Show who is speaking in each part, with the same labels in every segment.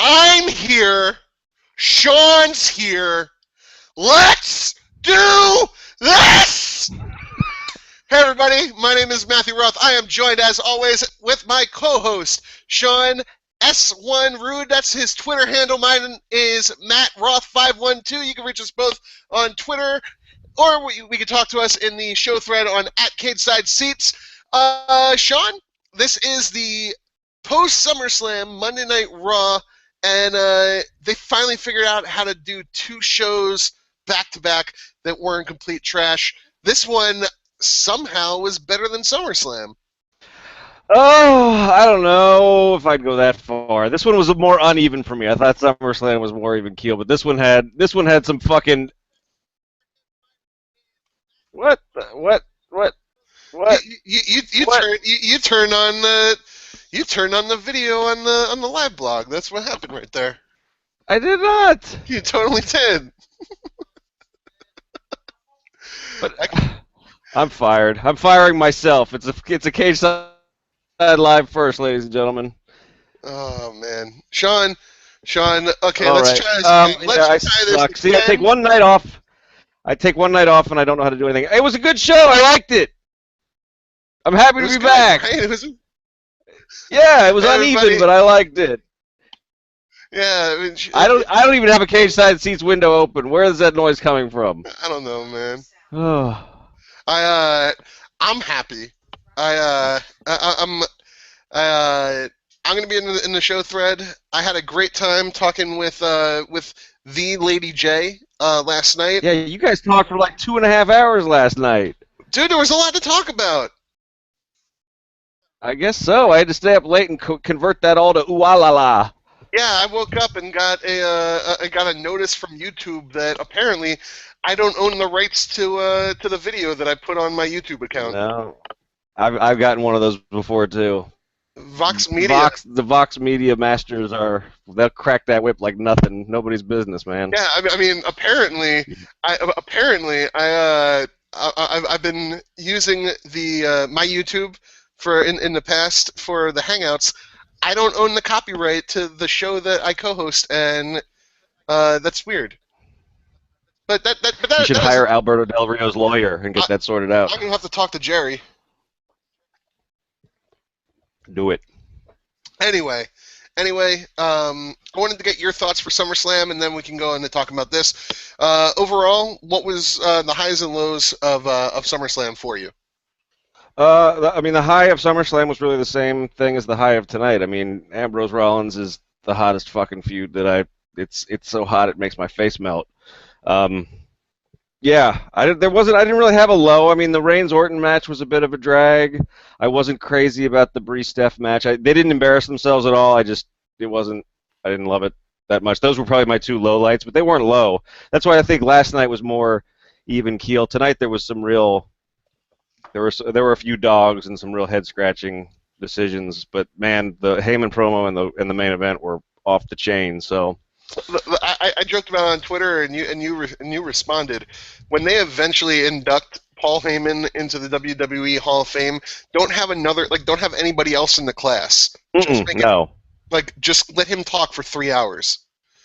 Speaker 1: I'm here. Sean's here. Let's do this! Hey everybody, my name is Matthew Roth. I am joined as always with my co-host, Sean S1 Rude. That's his Twitter handle. Mine is Matt Roth512. You can reach us both on Twitter, or we can talk to us in the show thread on @Cageside Seats. Sean, this is the Post-SummerSlam Monday Night Raw, and they finally figured out how to do two shows back-to-back that weren't complete trash. This one somehow was better than SummerSlam.
Speaker 2: Oh, I don't know if I'd go that far. This one was more uneven for me. I thought SummerSlam was more even keel, but this one had some fucking what?
Speaker 1: You turn on the video on the live blog. That's what happened right there.
Speaker 2: I did not.
Speaker 1: You totally did.
Speaker 2: But I'm fired. I'm firing myself. It's a Cageside live first, ladies and gentlemen.
Speaker 1: Oh man, Sean. Okay,
Speaker 2: all
Speaker 1: let's
Speaker 2: right.
Speaker 1: try this. Let's try this.
Speaker 2: Suck. See, I take one night off. And I don't know how to do anything. It was a good show. I liked it. I'm happy to be back.
Speaker 1: Right?
Speaker 2: Yeah, it was uneven, but I liked it.
Speaker 1: Yeah, I mean,
Speaker 2: I don't even have a Cageside Seats window open. Where is that noise coming from?
Speaker 1: I don't know, man.
Speaker 2: Oh.
Speaker 1: I'm happy. I'm gonna be in the show thread. I had a great time talking with the Lady J last night.
Speaker 2: Yeah, you guys talked for like 2.5 hours last night.
Speaker 1: Dude, there was a lot to talk about.
Speaker 2: I guess so. I had to stay up late and convert that all to ooh-ah-la-la.
Speaker 1: Yeah, I woke up and got a notice from YouTube that apparently I don't own the rights to the video that I put on my YouTube account.
Speaker 2: No, I've gotten one of those before too.
Speaker 1: Vox Media.
Speaker 2: The Vox Media masters they'll crack that whip like nothing. Nobody's business, man.
Speaker 1: Yeah, I mean, apparently I've been using my YouTube in the past for the Hangouts. I don't own the copyright to the show that I co-host, and that's weird. But
Speaker 2: you should hire Alberto Del Rio's lawyer and get that sorted out.
Speaker 1: I'm gonna have to talk to Jerry.
Speaker 2: Do it.
Speaker 1: Anyway, I wanted to get your thoughts for SummerSlam, and then we can go into talking about this. Overall, what was the highs and lows of SummerSlam for you?
Speaker 2: I mean, the high of SummerSlam was really the same thing as the high of tonight. I mean, Ambrose Rollins is the hottest fucking feud that it's so hot it makes my face melt. Yeah, I didn't really have a low. I mean, the Reigns-Orton match was a bit of a drag. I wasn't crazy about the Brie-Steph match. They didn't embarrass themselves at all. I didn't love it that much. Those were probably my two low lights, but they weren't low. That's why I think last night was more even keel. Tonight there was some real. There were a few dogs and some real head-scratching decisions, but man, the Heyman promo and the main event were off the chain. So
Speaker 1: I joked about it on Twitter, and you responded when they eventually induct Paul Heyman into the WWE Hall of Fame. Don't have anybody else in the class. Just let him talk for 3 hours.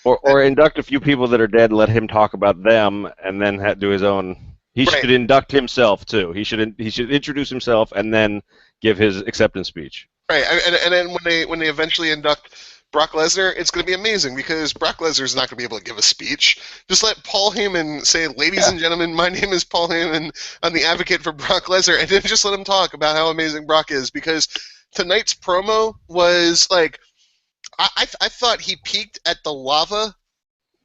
Speaker 2: Or induct a few people that are dead, let him talk about them, and then do his own. He should induct himself too. He should introduce himself and then give his acceptance speech.
Speaker 1: Right, and then when they eventually induct Brock Lesnar, it's going to be amazing because Brock Lesnar is not going to be able to give a speech. Just let Paul Heyman say, "Ladies and gentlemen, my name is Paul Heyman. I'm the advocate for Brock Lesnar," and then just let him talk about how amazing Brock is. Because tonight's promo was like, I thought he peaked at the lava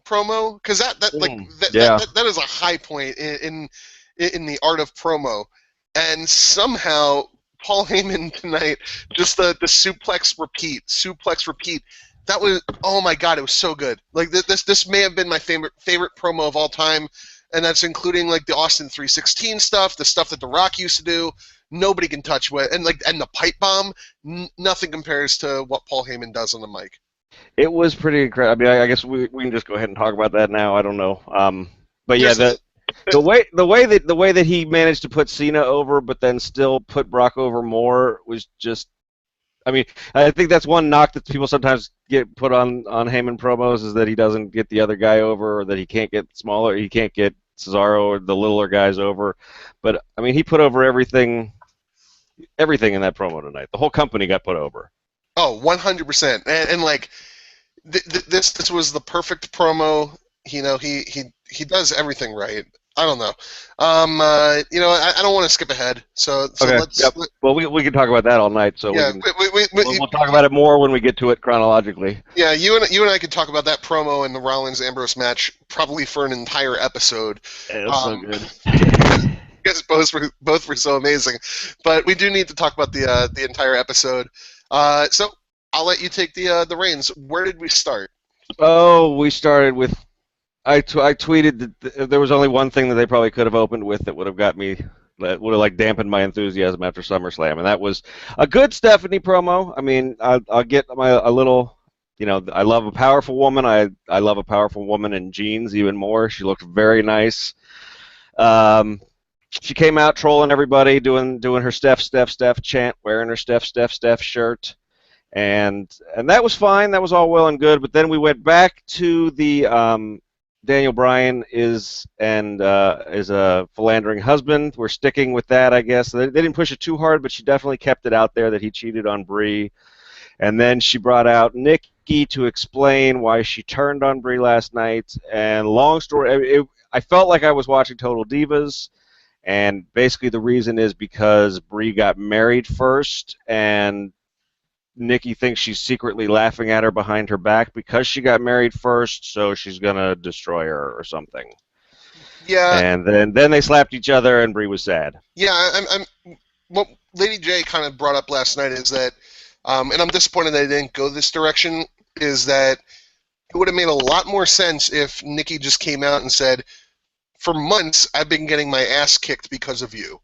Speaker 1: promo, because that is a high point in the art of promo, and somehow Paul Heyman tonight, just the suplex repeat, that was, oh my god, it was so good. Like this may have been my favorite promo of all time, and that's including like the Austin 316 stuff, the stuff that The Rock used to do. Nobody can touch with, and the pipe bomb, nothing compares to what Paul Heyman does on the mic.
Speaker 2: It was pretty incredible. I mean, I guess we can just go ahead and talk about that now. I don't know. But yeah, the way that he managed to put Cena over, but then still put Brock over more was just I mean, I think that's one knock that people sometimes get put on Heyman promos is that he doesn't get the other guy over, or that he can't get smaller, he can't get Cesaro or the littler guys over. But I mean, he put over everything in that promo tonight. The whole company got put over.
Speaker 1: Oh, 100%. And like this was the perfect promo. You know, he does everything right. I don't know. You know, I don't want to skip ahead. So
Speaker 2: Okay.
Speaker 1: let's.
Speaker 2: Yep. Well, we can talk about that all night. So
Speaker 1: Yeah,
Speaker 2: we'll talk about it more when we get to it chronologically.
Speaker 1: yeah. You and I could talk about that promo and the Rollins Ambrose match probably for an entire episode.
Speaker 2: Yeah, that's so good.
Speaker 1: Because both were so amazing, but we do need to talk about the entire episode. So I'll let you take the reins. Where did we start?
Speaker 2: Oh, we started with I tweeted that there was only one thing that they probably could have opened with that would have like dampened my enthusiasm after SummerSlam, and that was a good Stephanie promo. I mean, I'll get a little, you know, I love a powerful woman. I love a powerful woman in jeans even more. She looked very nice. She came out trolling everybody, doing her Steph chant, wearing her Steph shirt. And that was fine. That was all well and good. But then we went back to the Daniel Bryan is a philandering husband. We're sticking with that, I guess. They didn't push it too hard, but she definitely kept it out there that he cheated on Brie. And then she brought out Nikki to explain why she turned on Brie last night. And long story, I felt like I was watching Total Divas. And basically the reason is because Brie got married first, and Nikki thinks she's secretly laughing at her behind her back because she got married first, so she's gonna destroy her or something.
Speaker 1: Yeah.
Speaker 2: And then they slapped each other, and Brie was sad.
Speaker 1: Yeah, what Lady J kind of brought up last night is that, and I'm disappointed that it didn't go this direction, is that it would have made a lot more sense if Nikki just came out and said, for months, I've been getting my ass kicked because of you.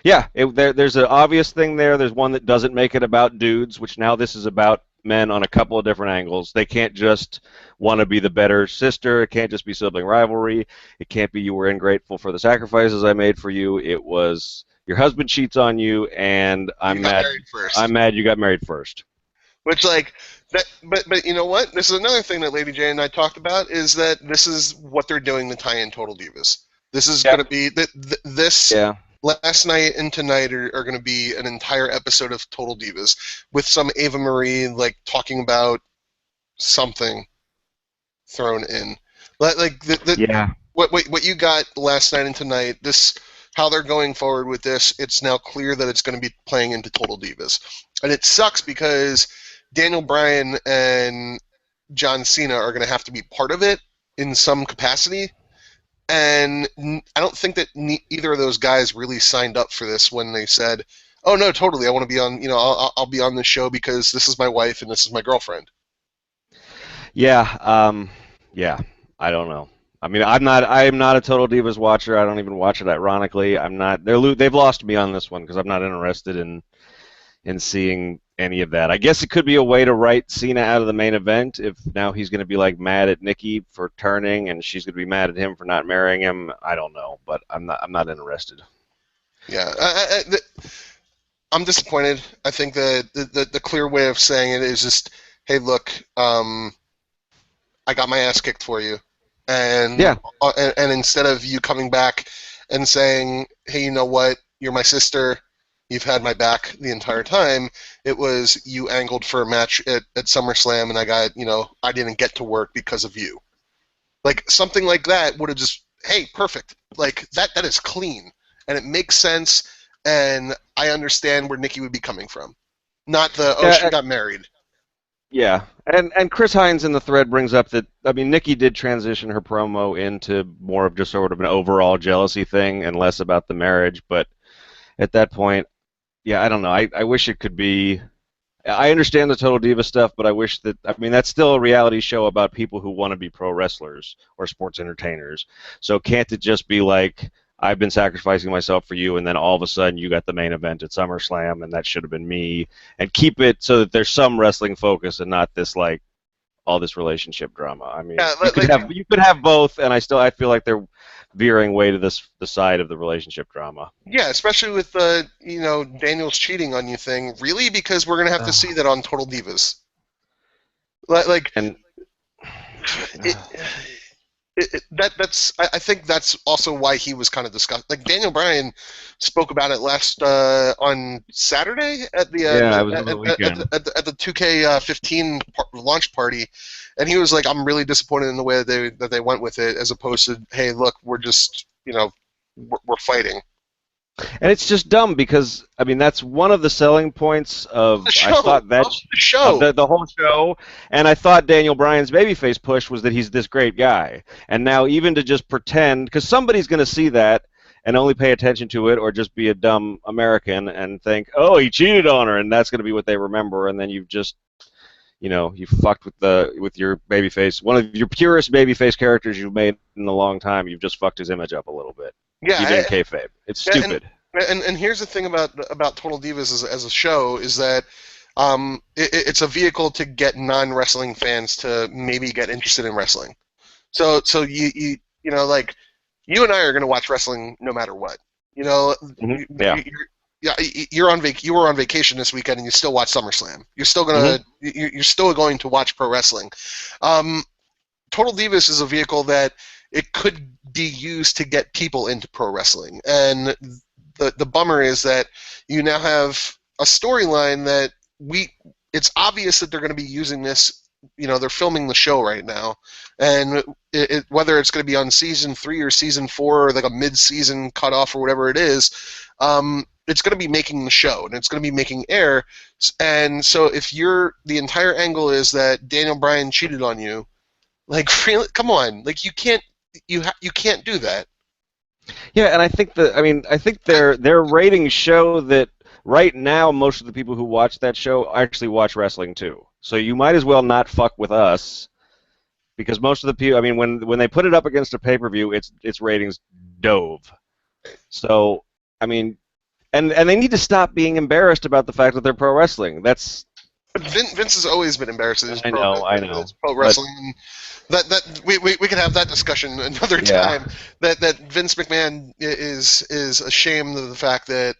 Speaker 2: Yeah, there's an obvious thing there. There's one that doesn't make it about dudes, which now this is about men on a couple of different angles. They can't just want to be the better sister. It can't just be sibling rivalry. It can't be you were ungrateful for the sacrifices I made for you. It was your husband cheats on you, and I'm mad. I'm mad you got married first.
Speaker 1: Which, like, that, but you know what? This is another thing that Lady J and I talked about, is that this is what they're doing to tie in Total Divas. This is going to be this.
Speaker 2: Yeah.
Speaker 1: Last night and tonight are going to be an entire episode of Total Divas with some Ava Marie like talking about something thrown in. Like what you got last night and tonight. This how they're going forward with this. It's now clear that it's going to be playing into Total Divas, and it sucks because Daniel Bryan and John Cena are going to have to be part of it in some capacity. And I don't think that either of those guys really signed up for this when they said, "Oh no, totally, I want to be on. You know, I'll be on this show because this is my wife and this is my girlfriend."
Speaker 2: Yeah, yeah. I don't know. I mean, I am not a Total Divas watcher. I don't even watch it. Ironically, I'm not. They've lost me on this one because I'm not interested in seeing any of that. I guess it could be a way to write Cena out of the main event if now he's going to be like mad at Nikki for turning and she's going to be mad at him for not marrying him. I don't know, but I'm not interested.
Speaker 1: Yeah, I'm disappointed. I think the clear way of saying it is just, hey, look, I got my ass kicked for you, and
Speaker 2: yeah,
Speaker 1: and instead of you coming back and saying, hey, you know what, you're my sister. You've had my back the entire time. It was you angled for a match at SummerSlam, and I didn't get to work because of you. Like something like that would have just, hey, perfect. Like that is clean, and it makes sense, and I understand where Nikki would be coming from. Not she got married.
Speaker 2: Yeah, and Chris Hines in the thread brings up that, I mean, Nikki did transition her promo into more of just sort of an overall jealousy thing and less about the marriage, but at that point, yeah, I don't know. I wish it could be. I understand the Total Diva stuff, but I wish that. I mean, that's still a reality show about people who want to be pro wrestlers or sports entertainers. So can't it just be like, I've been sacrificing myself for you, and then all of a sudden you got the main event at SummerSlam, and that should have been me, and keep it so that there's some wrestling focus and not this like all this relationship drama. I mean,
Speaker 1: Yeah,
Speaker 2: you could have both, and I feel like they're veering way to the side of the relationship drama.
Speaker 1: yeah, especially with the Daniel's cheating on you thing. Really, because we're gonna have to see that on Total Divas. Like
Speaker 2: And
Speaker 1: it, that's I think that's also why he was kind of discussed. Like Daniel Bryan spoke about it last on Saturday at the
Speaker 2: yeah, it was over the weekend.
Speaker 1: at the 2K15 launch party, and he was like, "I'm really disappointed in the way that they went with it, as opposed to, hey, look, we're just we're fighting."
Speaker 2: And it's just dumb because I mean that's one of the selling points of
Speaker 1: The show,
Speaker 2: I thought that
Speaker 1: of the show.
Speaker 2: of the whole show, and I thought Daniel Bryan's babyface push was that he's this great guy, and now even to just pretend, because somebody's going to see that and only pay attention to it, or just be a dumb American and think, oh, he cheated on her, and that's going to be what they remember, and then you've just you fucked with your babyface, one of your purest babyface characters you've made in a long time. You've just fucked his image up a little bit.
Speaker 1: Yeah,
Speaker 2: even in kayfabe. It's stupid.
Speaker 1: And here's the thing about Total Divas as a show is that it's a vehicle to get non-wrestling fans to maybe get interested in wrestling. So you like you and I are going to watch wrestling no matter what.
Speaker 2: Yeah.
Speaker 1: You were on vacation this weekend and you still watch SummerSlam. You're still you're still going to watch pro wrestling. Total Divas is a vehicle that it could be used to get people into pro wrestling. And the bummer is that you now have a storyline that it's obvious that they're going to be using this. They're filming the show right now. And whether it's going to be on season 3 or season 4 or like a mid-season cutoff or whatever it is, it's going to be making the show and it's going to be making air. And so if the entire angle is that Daniel Bryan cheated on you, like, really, come on, like you can't do that.
Speaker 2: Yeah, and I think their ratings show that right now most of the people who watch that show actually watch wrestling too. So you might as well not fuck with us, because most of the people, I mean, when they put it up against a pay-per-view, its ratings dove. So I mean, and they need to stop being embarrassed about the fact that they're pro wrestling. That's
Speaker 1: Vince has always been embarrassed.
Speaker 2: I know.
Speaker 1: Pro wrestling. That we can have that discussion another time. That Vince McMahon is ashamed of the fact that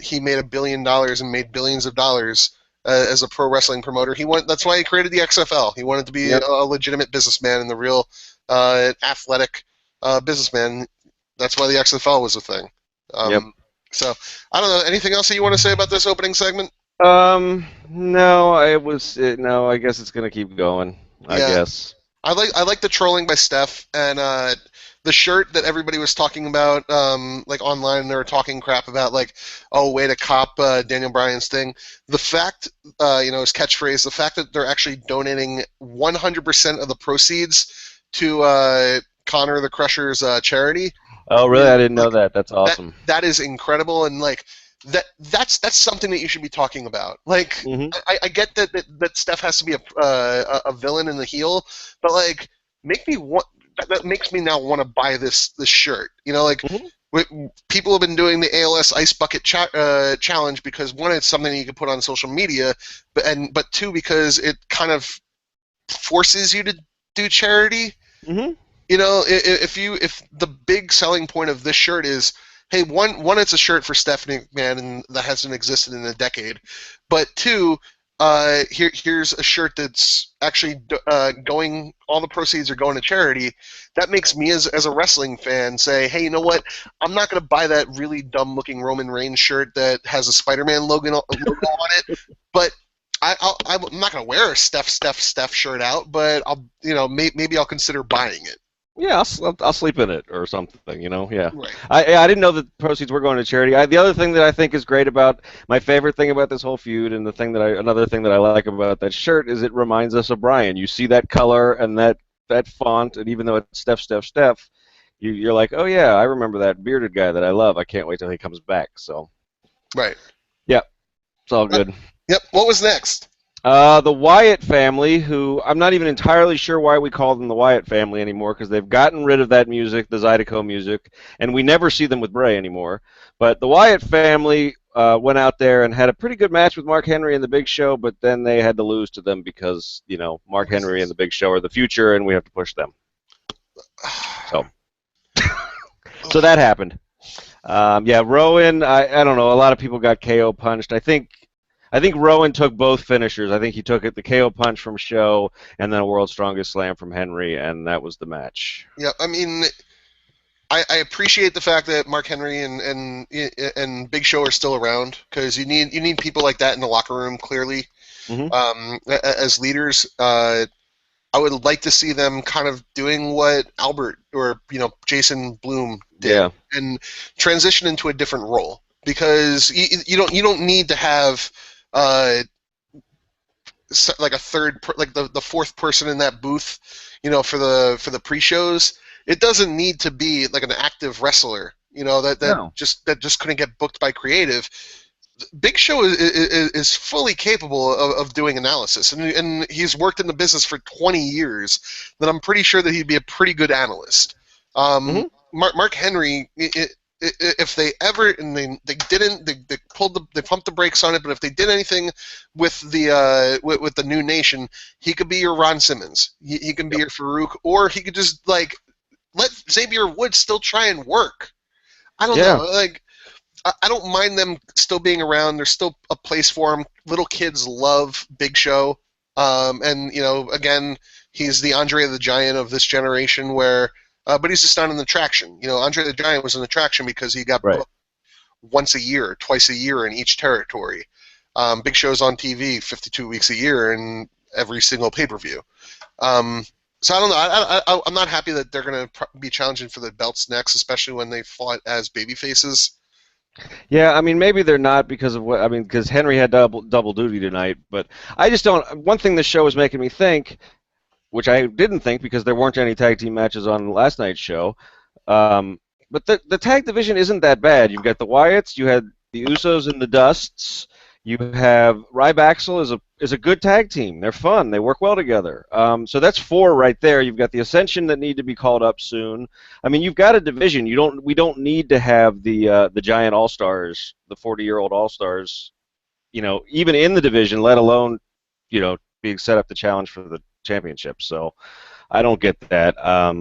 Speaker 1: he made $1 billion and made billions of dollars as a pro wrestling promoter. That's why he created the XFL. He wanted to be a legitimate businessman and the real athletic businessman. That's why the XFL was a thing. So I don't know. Anything else that you want to say about this opening segment?
Speaker 2: No, I guess it's gonna keep going. I guess.
Speaker 1: I like the trolling by Steph and the shirt that everybody was talking about, like online. They were talking crap about like, oh, way to cop Daniel Bryan's thing. The fact, his catchphrase, the fact that they're actually donating 100% of the proceeds to Connor the Crusher's charity.
Speaker 2: Oh, really? I didn't know that. That's awesome.
Speaker 1: That is incredible, and like. That's something that you should be talking about. Like, I get that Steph has to be a villain and the heel, but like, that makes me now want to buy this shirt. People have been doing the ALS Ice Bucket challenge because one, it's something you can put on social media, but two, because it kind of forces you to do charity. If the big selling point of this shirt is, hey, one, it's a shirt for Stephanie McMahon, and that hasn't existed in a decade. But two, here's a shirt that's actually all the proceeds are going to charity. That makes me, as a wrestling fan, say, hey, you know what? I'm not going to buy that really dumb-looking Roman Reigns shirt that has a Spider-Man logo on it, but I'm not going to wear a Steph shirt out, but maybe I'll consider buying it.
Speaker 2: Yeah, I'll sleep in it or something, yeah.
Speaker 1: Right.
Speaker 2: I didn't know that the proceeds were going to charity. The other thing that I think is great about, my favorite thing about this whole feud, and another thing that I like about that shirt is it reminds us of Bryan. You see that color and that font, and even though it's Steph, you're like, oh yeah, I remember that bearded guy that I love. I can't wait till he comes back. So.
Speaker 1: Right.
Speaker 2: Yep. It's all good.
Speaker 1: Yep. What was next?
Speaker 2: The Wyatt family, who I'm not even entirely sure why we call them the Wyatt family anymore, because they've gotten rid of that music, the Zydeco music, and we never see them with Bray anymore. But the Wyatt family went out there and had a pretty good match with Mark Henry and the Big Show, but then they had to lose to them because, Mark Henry and the Big Show are the future, and we have to push them. So, so that happened. Yeah, Rowan, I don't know. A lot of people got KO punched. I think Rowan took both finishers. I think he took the KO punch from Show and then a World's Strongest Slam from Henry, and that was the match.
Speaker 1: Yeah, I mean, I appreciate the fact that Mark Henry and Big Show are still around, because you need people like that in the locker room, clearly.
Speaker 2: Mm-hmm.
Speaker 1: As leaders, I would like to see them kind of doing what Albert or Jason Bloom did, and transition into a different role, because you don't need to have like a third, like the fourth person in that booth, for the pre-shows. It doesn't need to be like an active wrestler, that just couldn't get booked by creative. Big Show is fully capable of doing analysis, and he's worked in the business for 20 years. Then I'm pretty sure that he'd be a pretty good analyst.
Speaker 2: Mm-hmm.
Speaker 1: Mark Henry, if they ever, and they didn't, they pumped the brakes on it. But if they did anything with the new nation, he could be your Ron Simmons. He can be your Farouk, or he could just let Xavier Woods still try and work. I don't know, I don't mind them still being around. There's still a place for them. Little kids love Big Show, and again, he's the Andre the Giant of this generation. But he's just not an attraction. Andre the Giant was an attraction because he got booked once a year, twice a year in each territory. Big Show's on TV 52 weeks a year in every single pay-per-view. So I don't know. I'm not happy that they're going to be challenging for the belts next, especially when they fought as babyfaces.
Speaker 2: Yeah, I mean, maybe they're not because Henry had double duty tonight, but I just don't. One thing this show is making me think, which I didn't think because there weren't any tag team matches on last night's show, but the tag division isn't that bad. You've got the Wyatts, you had the Usos and the Dusts, you have Ryback is a good tag team. They're fun. They work well together. So that's 4 right there. You've got the Ascension that need to be called up soon. I mean, you've got a division. We don't need to have the giant All-Stars, the 40-year-old All-Stars, even in the division, let alone, being set up to challenge for the championship. So I don't get that. I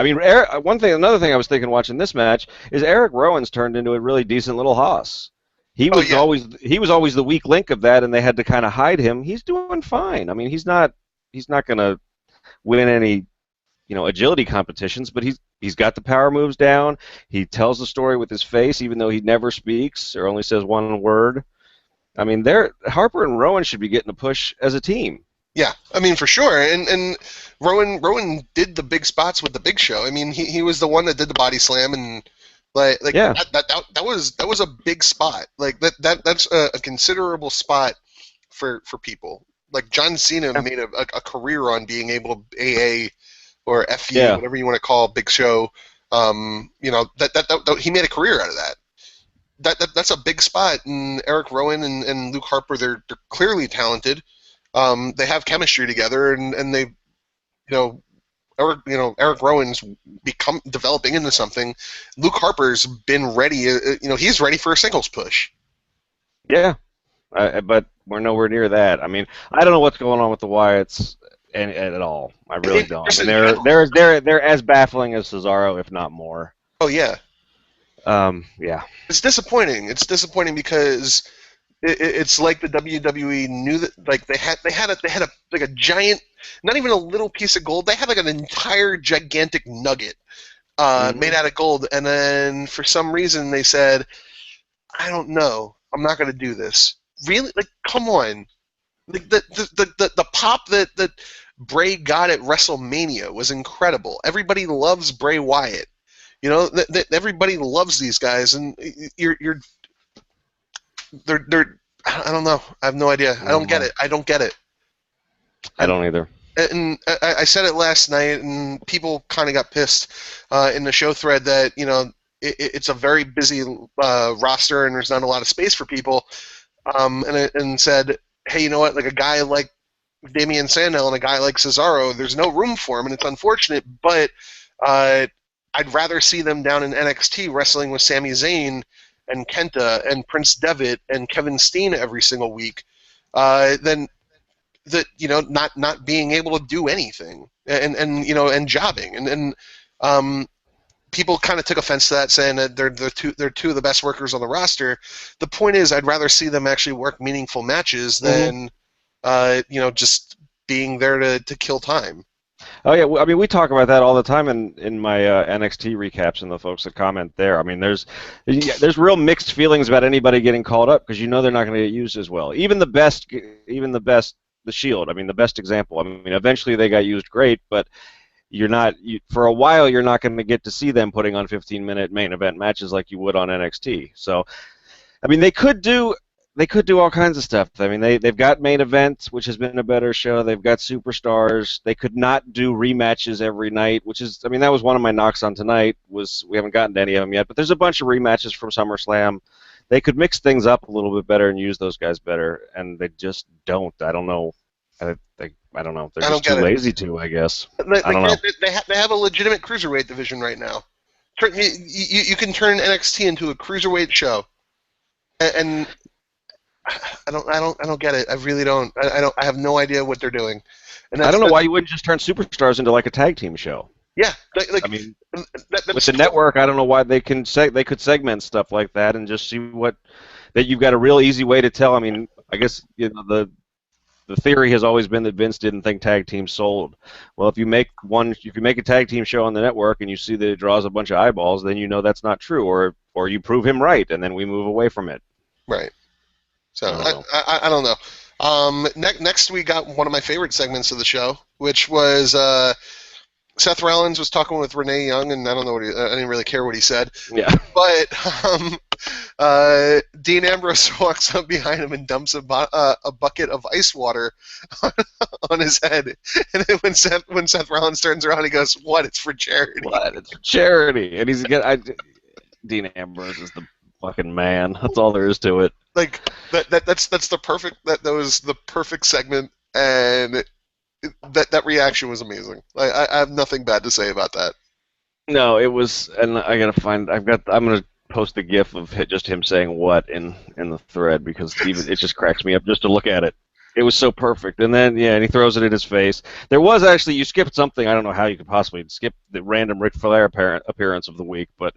Speaker 2: mean, another thing I was thinking watching this match is Eric Rowan's turned into a really decent little hoss. He was always the weak link of that, and they had to kind of hide him. He's doing fine. I mean, he's not going to win any, agility competitions, but he's got the power moves down. He tells the story with his face, even though he never speaks or only says one word. I mean, Harper and Rowan should be getting a push as a team.
Speaker 1: Yeah, I mean, for sure. And Rowan did the big spots with the Big Show. I mean, he was the one that did the body slam, and that was a big spot. Like that's a considerable spot for people. Like John Cena made a career on being able to AA or FU, whatever you want to call Big Show. That he made a career out of that. That's a big spot. And Eric Rowan and Luke Harper, they're clearly talented. They have chemistry together, and they, Eric Rowan's become developing into something. Luke Harper's been ready. He's ready for a singles push.
Speaker 2: Yeah, but we're nowhere near that. I mean, I don't know what's going on with the Wyatts at all. I really don't. I mean, they're as baffling as Cesaro, if not more.
Speaker 1: Oh yeah.
Speaker 2: Yeah.
Speaker 1: It's disappointing. It's disappointing because it's like the WWE knew that, like they had a giant, not even a little piece of gold. They had like an entire gigantic nugget made out of gold, and then for some reason they said, "I don't know, I'm not going to do this." Really, like, come on. Like the pop that Bray got at WrestleMania was incredible. Everybody loves Bray Wyatt. Everybody loves these guys, and they're I don't know. I have no idea. I don't get it. I don't
Speaker 2: don't either.
Speaker 1: And I said it last night, and people kind of got pissed in the show thread that it's a very busy roster and there's not a lot of space for people. And said, hey, you know what? Like a guy like Damian Sandow and a guy like Cesaro, there's no room for him, and it's unfortunate. But I'd rather see them down in NXT wrestling with Sami Zayn and Kenta and Prince Devitt and Kevin Steen every single week than that, not being able to do anything and jobbing and people kind of took offense to that, saying that they're two of the best workers on the roster. The point is, I'd rather see them actually work meaningful matches than just being there to kill time.
Speaker 2: Oh yeah, I mean we talk about that all the time in my NXT recaps and the folks that comment there. I mean there's real mixed feelings about anybody getting called up because they're not going to get used as well. Even the best, the Shield. I mean the best example. I mean eventually they got used great, but for a while you're not going to get to see them putting on 15-minute main event matches like you would on NXT. So I mean they could do all kinds of stuff. I mean, they've got main events, which has been a better show. They've got superstars. They could not do rematches every night, which is, I mean, that was one of my knocks on tonight, was we haven't gotten to any of them yet, but there's a bunch of rematches from SummerSlam. They could mix things up a little bit better and use those guys better, and they just don't. I don't know. I don't know. They're just too lazy to, I guess. I don't know.
Speaker 1: They have a legitimate cruiserweight division right now. You can turn NXT into a cruiserweight show, and I don't get it. I really don't. I have no idea what they're doing. And
Speaker 2: I don't know why you wouldn't just turn superstars into like a tag team show.
Speaker 1: Yeah,
Speaker 2: I mean, with the network, I don't know why they could segment stuff like that and just see that you've got a real easy way to tell. I mean, I guess the theory has always been that Vince didn't think tag teams sold. Well, if you make a tag team show on the network and you see that it draws a bunch of eyeballs, then that's not true, or you prove him right, and then we move away from it.
Speaker 1: Right. So I don't know. Next we got one of my favorite segments of the show, which was Seth Rollins was talking with Renee Young, and I don't know I didn't really care what he said.
Speaker 2: Yeah.
Speaker 1: But Dean Ambrose walks up behind him and dumps a bucket of ice water on his head, and then when Seth Rollins turns around, he goes, "What? It's for charity."
Speaker 2: What? It's for charity, and Dean Ambrose is the fucking man. That's all there is to it.
Speaker 1: Like that's the perfect that was the perfect segment, and that reaction was amazing. I have nothing bad to say about that.
Speaker 2: No, it was, and I gotta find. I'm gonna post a GIF of just him saying "what" in the thread because it just cracks me up just to look at it. It was so perfect, and then and he throws it in his face. There was actually you skipped something. I don't know how you could possibly skip the random Ric Flair appearance of the week, but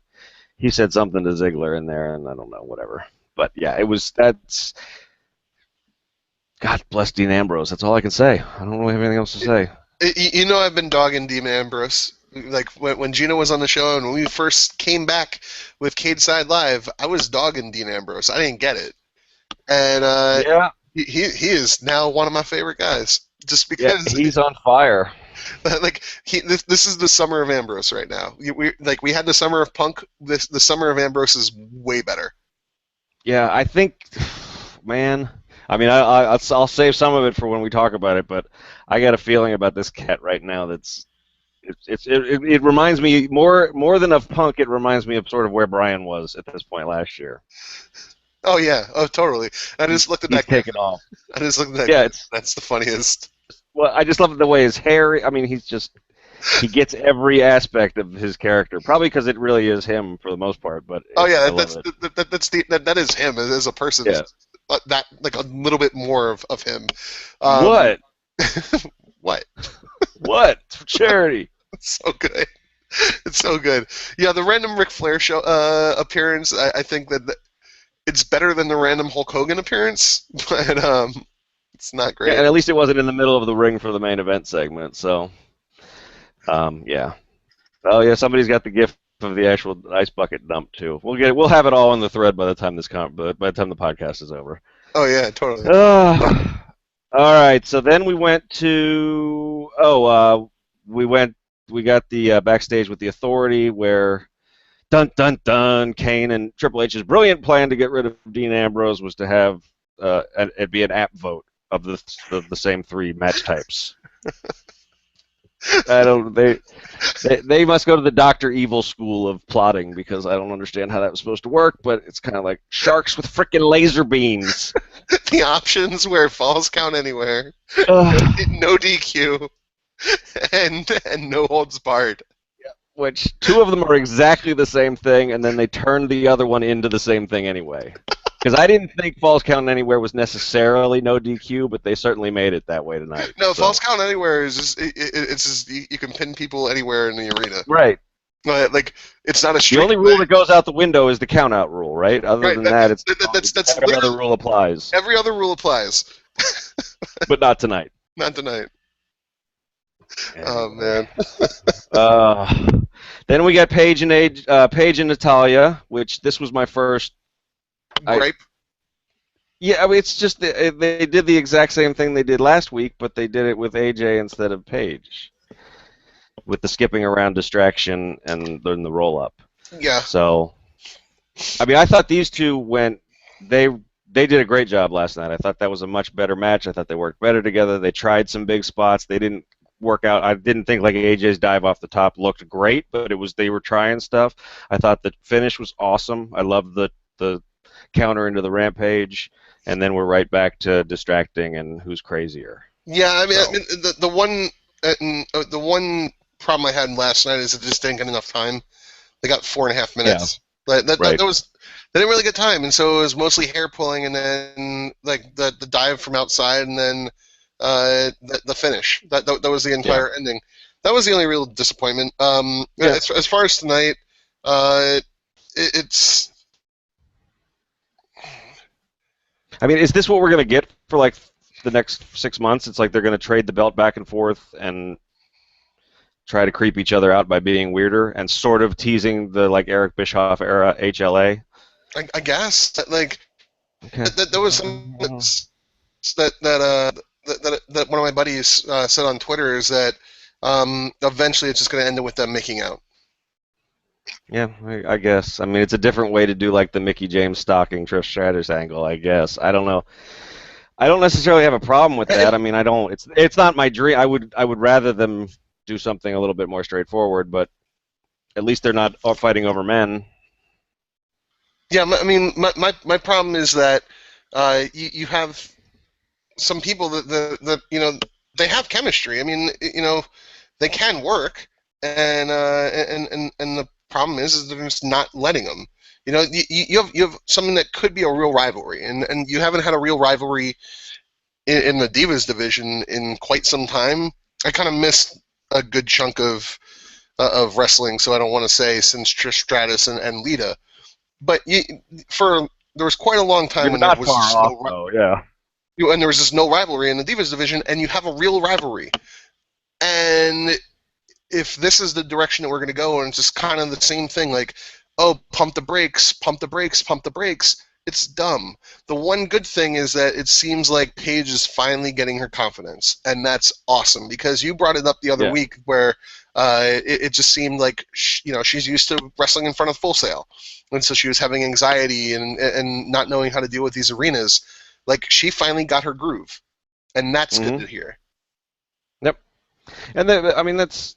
Speaker 2: he said something to Ziggler in there, and I don't know, whatever. But yeah, that's God bless Dean Ambrose. That's all I can say. I don't really have anything else to say.
Speaker 1: I've been dogging Dean Ambrose. Like when Gina was on the show and when we first came back with Cageside Live, I was dogging Dean Ambrose. I didn't get it, and he is now one of my favorite guys. Just because
Speaker 2: he's on fire.
Speaker 1: Like this is the summer of Ambrose right now. We had the summer of Punk. The summer of Ambrose is way better. Yeah,
Speaker 2: I think, man. I mean, I'll save some of it for when we talk about it, but I got a feeling about this cat right now it reminds me more than of Punk. It reminds me of sort of where Brian was at this point last year.
Speaker 1: Oh yeah, totally. I just looked at that.
Speaker 2: He's taken off.
Speaker 1: I just looked at that. Yeah, that's the funniest.
Speaker 2: Well, I just love the way his hair. I mean, he gets every aspect of his character. Probably because it really is him for the most part. But
Speaker 1: that is him as a person.
Speaker 2: Yeah.
Speaker 1: That like a little bit more of him.
Speaker 2: What?
Speaker 1: What?
Speaker 2: What? For charity.
Speaker 1: It's so good. It's so good. Yeah, the random Ric Flair show appearance. I think that it's better than the random Hulk Hogan appearance, but it's not great.
Speaker 2: Yeah, and at least it wasn't in the middle of the ring for the main event segment. So, yeah. Oh yeah, somebody's got the gift of the actual ice bucket dump too. We'll have it all in the thread by the time the podcast is over.
Speaker 1: Oh yeah, totally.
Speaker 2: All right, so then we went to we got the backstage with the Authority where dun dun dun Kane and Triple H's brilliant plan to get rid of Dean Ambrose was to have it be an app vote of the same three match types. I don't. They must go to the Dr. Evil school of plotting because I don't understand how that was supposed to work. But it's kind of like sharks with freaking laser beams.
Speaker 1: The options where falls count anywhere, no DQ, and no holds barred.
Speaker 2: Which two of them are exactly the same thing, and then they turned the other one into the same thing anyway. Because I didn't think Falls Count Anywhere was necessarily no DQ, but they certainly made it that way tonight.
Speaker 1: No, so. Falls Count Anywhere is just, it's just, you can pin people anywhere in the arena.
Speaker 2: Right.
Speaker 1: Like, it's not a straight.
Speaker 2: The only rule that goes out the window is the count-out rule, right? Other than that, it's every other rule applies.
Speaker 1: Every other rule applies.
Speaker 2: But not tonight.
Speaker 1: Not tonight. Oh, man.
Speaker 2: Then we got Paige and Natalya, which this was my first
Speaker 1: gripe.
Speaker 2: Yeah, I mean, it's just they did the exact same thing they did last week, but they did it with AJ instead of Paige, with the skipping around distraction and then the roll up.
Speaker 1: Yeah.
Speaker 2: So, I mean, I thought these two they did a great job last night. I thought that was a much better match. I thought they worked better together. They tried some big spots. They didn't work out. I didn't think like AJ's dive off the top looked great, but they were trying stuff. I thought the finish was awesome. I loved the counter into the Rampage, and then we're right back to distracting and who's crazier.
Speaker 1: Yeah, I mean the one problem I had last night is it just didn't get enough time. They got 4.5 minutes. Yeah. That they didn't really get time, and so it was mostly hair pulling, and then like the dive from outside, and then the finish. That was the entire ending. That was the only real disappointment. As far as tonight, it's.
Speaker 2: I mean, is this what we're gonna get for like the next 6 months? It's like they're gonna trade the belt back and forth and try to creep each other out by being weirder and sort of teasing the like Eric Bischoff era HLA.
Speaker 1: I guess that was some that one of my buddies said on Twitter is that eventually it's just going to end up with them making out.
Speaker 2: Yeah, I guess. I mean, it's a different way to do like the Mickey James stalking Trish Stratus angle, I guess. I don't know. I don't necessarily have a problem with that. I mean, I don't. It's not my dream. I would rather them do something a little bit more straightforward, but at least they're not fighting over men.
Speaker 1: Yeah, I mean, my problem is that you have some people that they have chemistry. I mean, they can work, and the problem is they're just not letting them. You have something that could be a real rivalry, and you haven't had a real rivalry in the Divas division in quite some time. I kind of missed a good chunk of wrestling, so I don't want to say since Trish Stratus and Lita. But there was quite a long time when there was and there was just no rivalry in the Divas division, and you have a real rivalry. And if this is the direction that we're going to go, and it's just kind of the same thing, like, oh, pump the brakes, pump the brakes, pump the brakes, it's dumb. The one good thing is that it seems like Paige is finally getting her confidence, and that's awesome, because you brought it up the other week where it just seemed like she's used to wrestling in front of Full Sail, and so she was having anxiety and not knowing how to deal with these arenas. Like, she finally got her groove, and that's good to hear.
Speaker 2: Yep. And I mean, that's,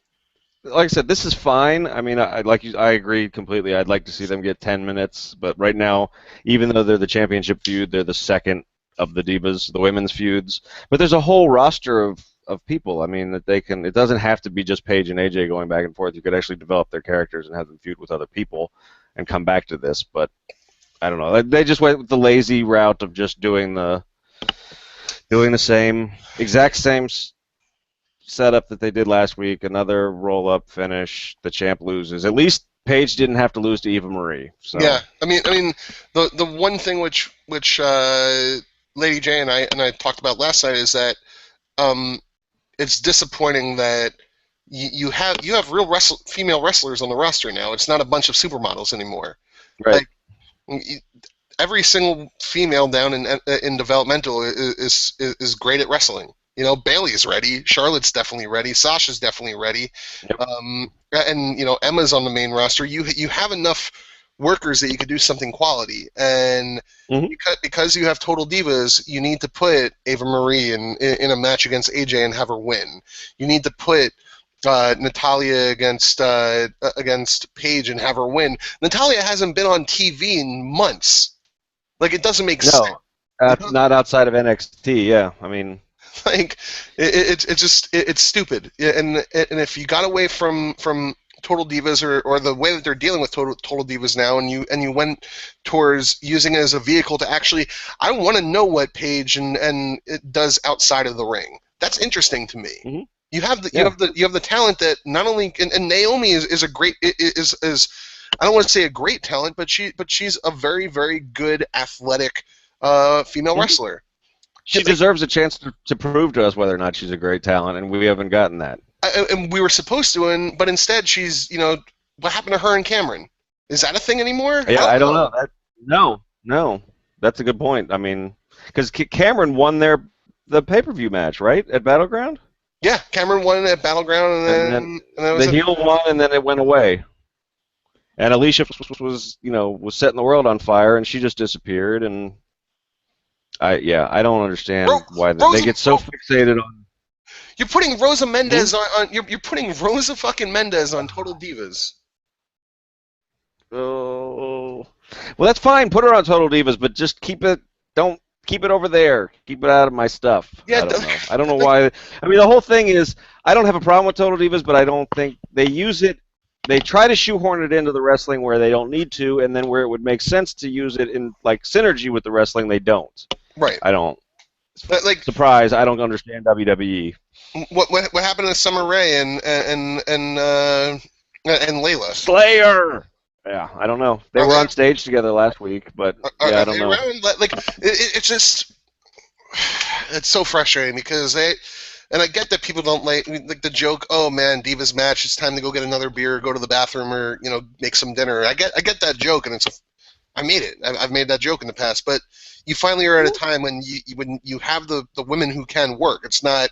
Speaker 2: like I said, this is fine. I mean, I agree completely. I'd like to see them get 10 minutes, but right now, even though they're the championship feud, they're the second of the Divas, the women's feuds. But there's a whole roster of people. I mean, that they can. It doesn't have to be just Paige and AJ going back and forth. You could actually develop their characters and have them feud with other people and come back to this. But I don't know. They just went with the lazy route of just doing the exact same setup that they did last week. Another roll-up finish. The champ loses. At least Paige didn't have to lose to Eva Marie. So.
Speaker 1: Yeah, I mean, the one thing which Lady J and I talked about last night is that it's disappointing that you have real female wrestlers on the roster now. It's not a bunch of supermodels anymore.
Speaker 2: Right.
Speaker 1: Like, every single female down in developmental is great at wrestling. Bailey's ready. Charlotte's definitely ready. Sasha's definitely ready.
Speaker 2: Yep.
Speaker 1: And Emma's on the main roster. You have enough workers that you could do something quality. And because you have Total Divas, you need to put Eva Marie in a match against AJ and have her win. You need to put Natalia against Paige and have her win. Natalia hasn't been on TV in months. Like, it doesn't make sense.
Speaker 2: No, not outside of NXT. Yeah, I mean,
Speaker 1: like it's stupid. Yeah, and if you got away from Total Divas or the way that they're dealing with Total Divas now, and you went towards using it as a vehicle to actually, I want to know what Paige and it does outside of the ring. That's interesting to me.
Speaker 2: Mm-hmm.
Speaker 1: You have the talent that not only and Naomi is a great is I don't want to say a great talent, but she's a very, very good athletic female wrestler.
Speaker 2: She deserves a chance to prove to us whether or not she's a great talent, and we haven't gotten that.
Speaker 1: And we were supposed to, but instead she's, what happened to her and Cameron? Is that a thing anymore?
Speaker 2: Yeah, I don't know. No, that's a good point. I mean, because Cameron won the pay-per-view match, right, at Battleground?
Speaker 1: Yeah, Cameron won at Battleground, and then
Speaker 2: the heel won, and then it went away. And Alicia was setting the world on fire, and she just disappeared, and I don't understand why they get so fixated on.
Speaker 1: You're putting Rosa Mendez on you're putting Rosa fucking Mendez on Total Divas.
Speaker 2: Oh, well, that's fine. Put her on Total Divas, but just don't keep it over there. Keep it out of my stuff.
Speaker 1: Yeah,
Speaker 2: I don't know. I don't know why. I mean, the whole thing is, I don't have a problem with Total Divas, but I don't think they use it. They try to shoehorn it into the wrestling where they don't need to, and then where it would make sense to use it in like synergy with the wrestling, they don't.
Speaker 1: Right.
Speaker 2: I don't.
Speaker 1: Like,
Speaker 2: surprise! I don't understand WWE.
Speaker 1: What happened to Summer Rae and Layla?
Speaker 2: Slayer. Yeah, I don't know. They were on stage together last week, but I don't know.
Speaker 1: Like, it's just, it's so frustrating because and I get that people don't like the joke. Oh man, Divas match. It's time to go get another beer, go to the bathroom, or make some dinner. I get that joke, and I made it. I've made that joke in the past, but you finally are at a time when you have the women who can work. It's not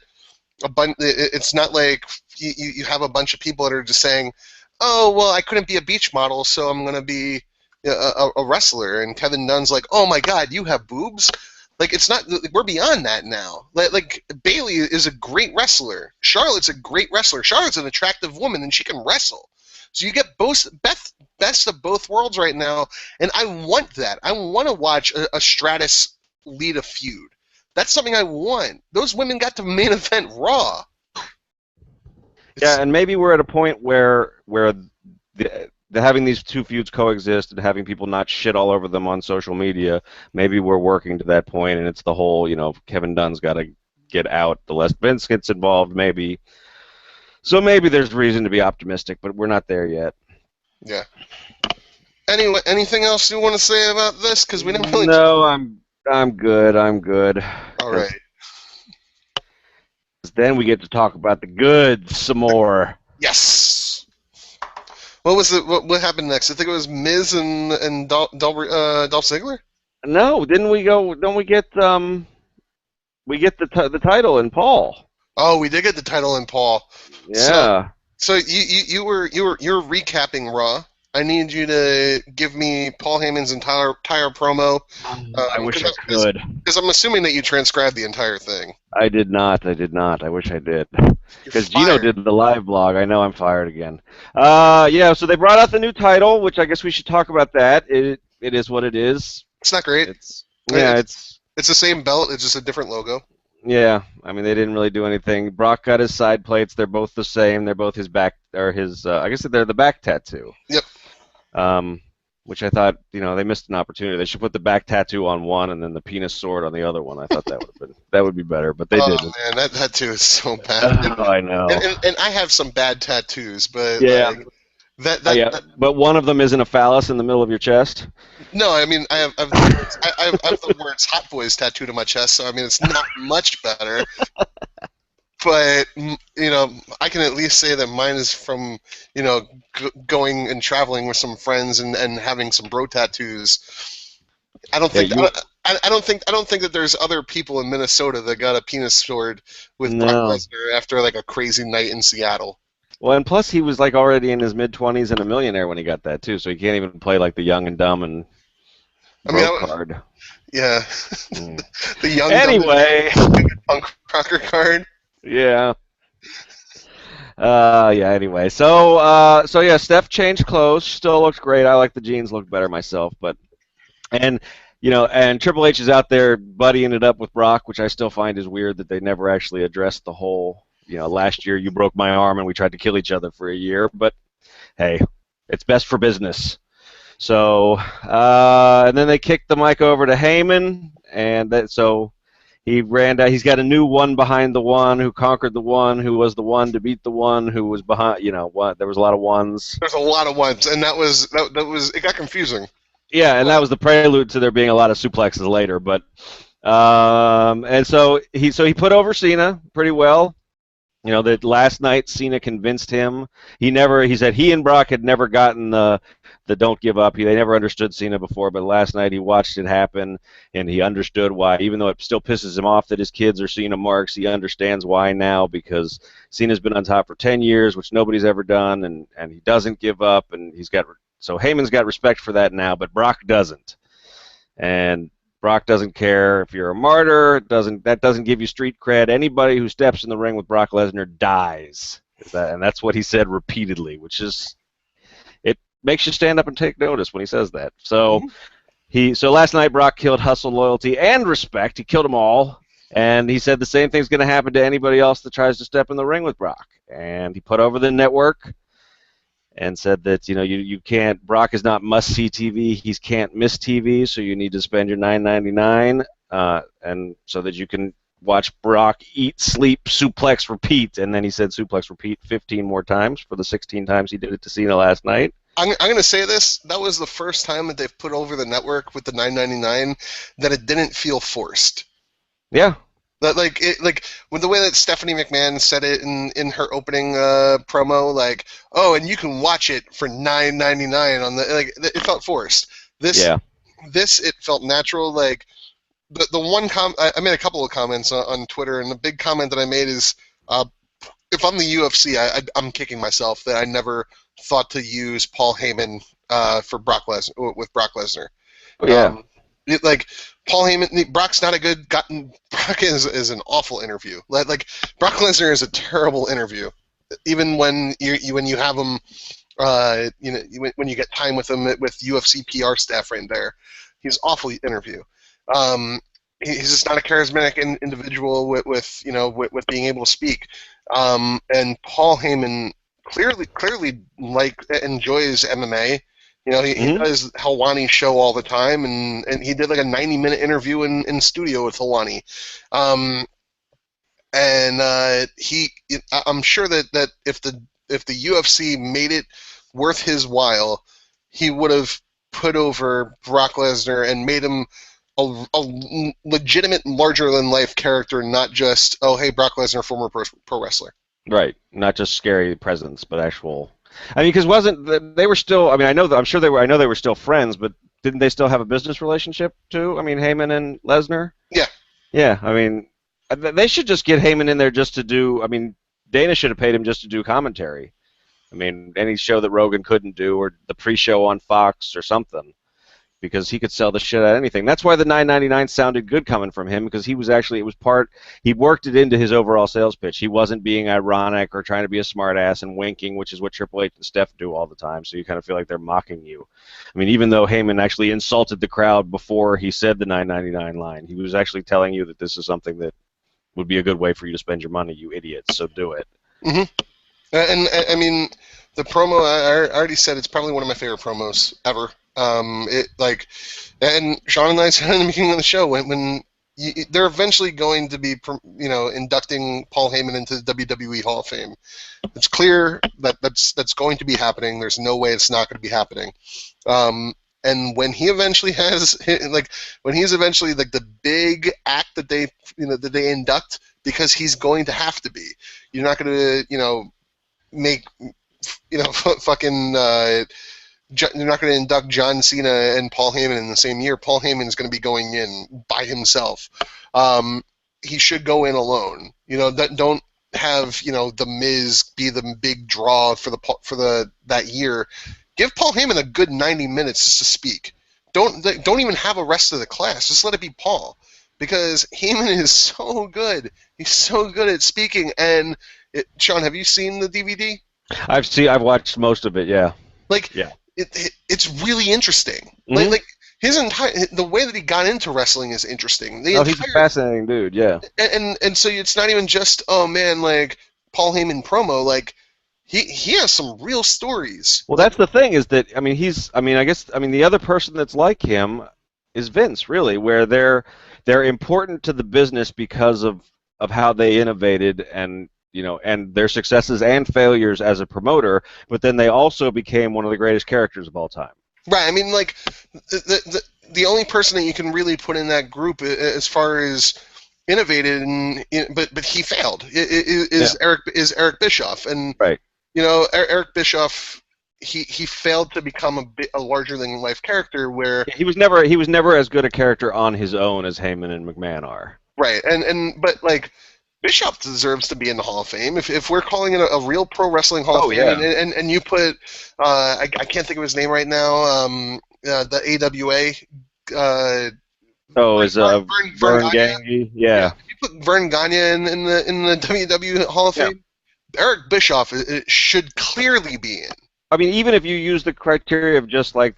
Speaker 1: It's not like you have a bunch of people that are just saying, "Oh, well, I couldn't be a beach model, so I'm gonna be a wrestler." And Kevin Dunn's like, "Oh my God, you have boobs." Like, it's not. We're beyond that now. Like Bayley is a great wrestler. Charlotte's a great wrestler. Charlotte's an attractive woman, and she can wrestle. So you get best of both worlds right now, and I want that. I want to watch a Stratus lead a feud. That's something I want. Those women got to main event Raw.
Speaker 2: Yeah, and maybe we're at a point where having these two feuds coexist and having people not shit all over them on social media, maybe we're working to that point, and it's the whole, Kevin Dunn's got to get out. The less Vince gets involved, maybe. So maybe there's reason to be optimistic, but we're not there yet.
Speaker 1: Yeah. Anyway, anything else you want to say about this? Because we didn't really.
Speaker 2: No, I'm good.
Speaker 1: All right.
Speaker 2: Then we get to talk about the goods some more.
Speaker 1: Yes. What happened next? I think it was Miz and Dolph Ziggler.
Speaker 2: No, didn't we go? Don't we get we get the title in Paul? Oh,
Speaker 1: we did get the title in Paul.
Speaker 2: Yeah.
Speaker 1: So you're recapping Raw. I need you to give me Paul Heyman's entire promo.
Speaker 2: I wish I could.
Speaker 1: Because I'm assuming that you transcribed the entire thing.
Speaker 2: I did not. I wish I did. Because Gino did the live blog. I know I'm fired again. Yeah, so they brought out the new title, which I guess we should talk about that. It is what it is.
Speaker 1: It's not great.
Speaker 2: It's
Speaker 1: the same belt. It's just a different logo.
Speaker 2: Yeah, I mean, they didn't really do anything. Brock got his side plates. They're both the same. They're both his back, or his, I guess they're the back tattoo.
Speaker 1: Yep.
Speaker 2: Which I thought, they missed an opportunity. They should put the back tattoo on one and then the penis sword on the other one. I thought that would be better, but they didn't.
Speaker 1: Oh man, that tattoo is so bad.
Speaker 2: I know.
Speaker 1: And I have some bad tattoos, but
Speaker 2: yeah.
Speaker 1: That,
Speaker 2: but one of them isn't a phallus in the middle of your chest.
Speaker 1: No, I mean I have the words "Hot Boys" tattooed on my chest, so I mean it's not much better. But I can at least say that mine is from going and traveling with some friends and having some bro tattoos. I don't think that there's other people in Minnesota that got a penis sword with Brock Lesnar after like a crazy night in Seattle.
Speaker 2: Well, and plus he was like already in his mid-20s and a millionaire when he got that too, so he can't even play like the young and dumb and card.
Speaker 1: Yeah, the young
Speaker 2: anyway
Speaker 1: dumb punk rocker card.
Speaker 2: Yeah. Yeah. Anyway, so yeah, Steph changed clothes. Still looks great. I like the jeans. Look better myself, but and and Triple H is out there buddying it up with Brock, which I still find is weird that they never actually addressed the whole. Last year you broke my arm and we tried to kill each other for a year, but hey, it's best for business. So, and then they kicked the mic over to Heyman, and so he ran down. He's got a new one behind the one who conquered the one who was the one to beat the one who was behind. What? There was a lot of ones.
Speaker 1: There's a lot of ones, and that was it got confusing.
Speaker 2: Yeah, and that was the prelude to there being a lot of suplexes later. But and so he put over Cena pretty well. That last night Cena convinced him. He said he and Brock had never gotten the don't give up. They never understood Cena before, but last night he watched it happen, and he understood why. Even though it still pisses him off that his kids are Cena marks, he understands why now, because Cena's been on top for 10 years, which nobody's ever done, and he doesn't give up, and so Heyman's got respect for that now, but Brock doesn't. And Brock doesn't care if you're a martyr. That doesn't give you street cred. Anybody who steps in the ring with Brock Lesnar dies. And that's what he said repeatedly, which is, it makes you stand up and take notice when he says that. So so last night Brock killed hustle, loyalty, and respect. He killed them all. And he said the same thing's going to happen to anybody else that tries to step in the ring with Brock. And he put over the network and said that you can't. Brock is not must-see TV. He can't miss TV, so you need to spend your $9.99, and so that you can watch Brock eat, sleep, suplex, repeat. And then he said suplex, repeat 15 more times for the 16 times he did it to Cena last night.
Speaker 1: I'm going to say this. That was the first time that they've put over the network with the $9.99 that it didn't feel forced.
Speaker 2: Yeah.
Speaker 1: That with the way that Stephanie McMahon said it in her opening promo, and you can watch it for $9.99 on it felt forced. This it felt natural. The one I made a couple of comments on Twitter, and the big comment that I made is, if I'm the UFC, I'm kicking myself that I never thought to use Paul Heyman for Brock Lesnar with Brock Lesnar.
Speaker 2: Oh, yeah.
Speaker 1: Paul Heyman, Brock's not a good. Brock is an awful interview. Brock Lesnar is a terrible interview. Even when you have him, when you get time with him with UFC PR staff right there, he's awful interview. He's just not a charismatic individual with being able to speak. And Paul Heyman clearly enjoys MMA. He does Helwani's show all the time, and he did a 90-minute interview in studio with Helwani. I'm sure that if the UFC made it worth his while, he would have put over Brock Lesnar and made him a legitimate, larger-than-life character, not just, oh, hey, Brock Lesnar, former pro wrestler.
Speaker 2: Right, not just scary presence, but actual. Because they were still. I know they were still friends, but didn't they still have a business relationship too? Heyman and Lesnar.
Speaker 1: Yeah.
Speaker 2: Yeah. They should just get Heyman in there just to do. Dana should have paid him just to do commentary. Any show that Rogan couldn't do, or the pre-show on Fox or something, because he could sell the shit out of anything. That's why the $9.99 sounded good coming from him, because he worked it into his overall sales pitch. He wasn't being ironic or trying to be a smartass and winking, which is what Triple H and Steph do all the time, so you kind of feel like they're mocking you. Even though Heyman actually insulted the crowd before he said the $9.99 line, he was actually telling you that this is something that would be a good way for you to spend your money, you idiots, so do it.
Speaker 1: Mm-hmm. And the promo, I already said it's probably one of my favorite promos ever. And Sean and I said in the beginning of the show, when they're eventually going to be, inducting Paul Heyman into the WWE Hall of Fame. It's clear that that's going to be happening. There's no way it's not going to be happening. And when he eventually he's eventually the big act that they induct, because he's going to have to be. You're not going to make fucking. You're not going to induct John Cena and Paul Heyman in the same year. Paul Heyman is going to be going in by himself. He should go in alone. Don't have the Miz be the big draw for that year. Give Paul Heyman a good 90 minutes just to speak. Don't even have a rest of the class. Just let it be Paul. because Heyman is so good. He's so good at speaking. And Sean, have you seen the DVD?
Speaker 2: I've watched most of it. Yeah.
Speaker 1: Like,
Speaker 2: Yeah.
Speaker 1: it's really interesting.
Speaker 2: Mm-hmm.
Speaker 1: Like the way that he got into wrestling is interesting.
Speaker 2: He's a fascinating dude. Yeah.
Speaker 1: And so it's not even just, oh man, like Paul Heyman promo. Like he has some real stories.
Speaker 2: Well, that's the thing is that the other person that's like him is Vince, really, where they're important to the business because of how they innovated and and their successes and failures as a promoter, but then they also became one of the greatest characters of all time.
Speaker 1: Right. I mean, like the only person that you can really put in that group as far as innovated but he failed is Eric Bischoff, and
Speaker 2: right.
Speaker 1: Eric Bischoff, he failed to become a larger than life character where
Speaker 2: he was never as good a character on his own as Heyman and McMahon are.
Speaker 1: Right, but like Bischoff deserves to be in the Hall of Fame. If we're calling it a real pro wrestling Hall of Fame, and you put I can't think of his name right now, the AWA.
Speaker 2: Vern Gagne? Yeah.
Speaker 1: If you put Vern Gagne in the WWE Hall of Fame, Eric Bischoff should clearly be in.
Speaker 2: I mean, even if you use the criteria of just like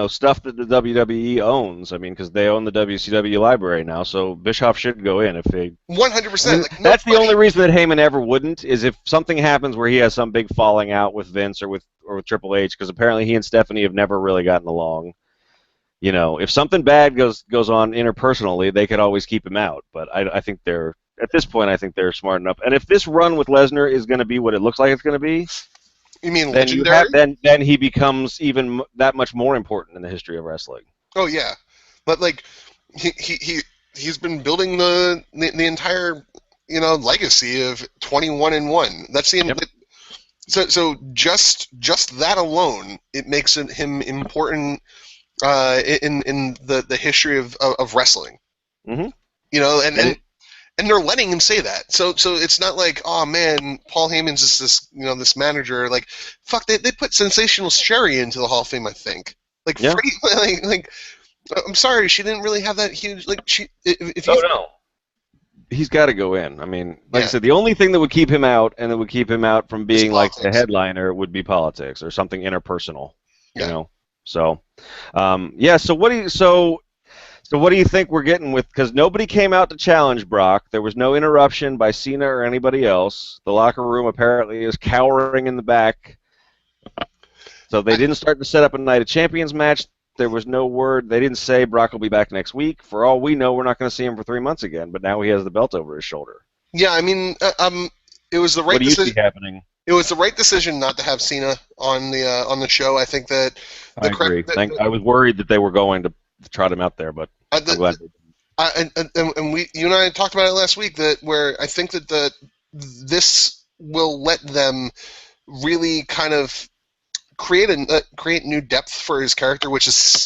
Speaker 2: stuff that the WWE owns, I mean, because they own the WCW library now, so Bischoff should go in if they.
Speaker 1: 100%.
Speaker 2: That's the only reason that Heyman ever wouldn't is if something happens where he has some big falling out with Vince or with Triple H, because apparently he and Stephanie have never really gotten along. If something bad goes on interpersonally, they could always keep him out. But I think at this point, I think they're smart enough. And if this run with Lesnar is going to be what it looks like it's going to be,
Speaker 1: you mean legendary?
Speaker 2: Then he becomes even that much more important in the history of wrestling.
Speaker 1: Oh yeah, but like he's been building the entire legacy of 21-1. That's the so just that alone, it makes him important in the history of wrestling.
Speaker 2: Mm-hmm.
Speaker 1: And they're letting him say that. So it's not like, oh man, Paul Heyman's just this this manager. Like, fuck, they put Sensational Sherry into the Hall of Fame, I think. Like, Freddie, like I'm sorry, she didn't really have that huge
Speaker 2: no. He's got to go in. I mean, like I said, the only thing that would keep him out and that would keep him out from being like the headliner would be politics or something interpersonal. So, So what do you think we're getting with? Because nobody came out to challenge Brock. There was no interruption by Cena or anybody else. The locker room apparently is cowering in the back. So they didn't start to set up a Night of Champions match. There was no word. They didn't say Brock will be back next week. For all we know, we're not going to see him for 3 months again. But now he has the belt over his shoulder.
Speaker 1: Yeah, I mean, it was the right decision.
Speaker 2: What do you see happening?
Speaker 1: It was the right decision not to have Cena on the show. I think that
Speaker 2: I agree. I was worried that they were going to trot him out there, but I'm glad they didn't.
Speaker 1: And you and I talked about it last week where I think that this will let them really kind of create new depth for his character, which is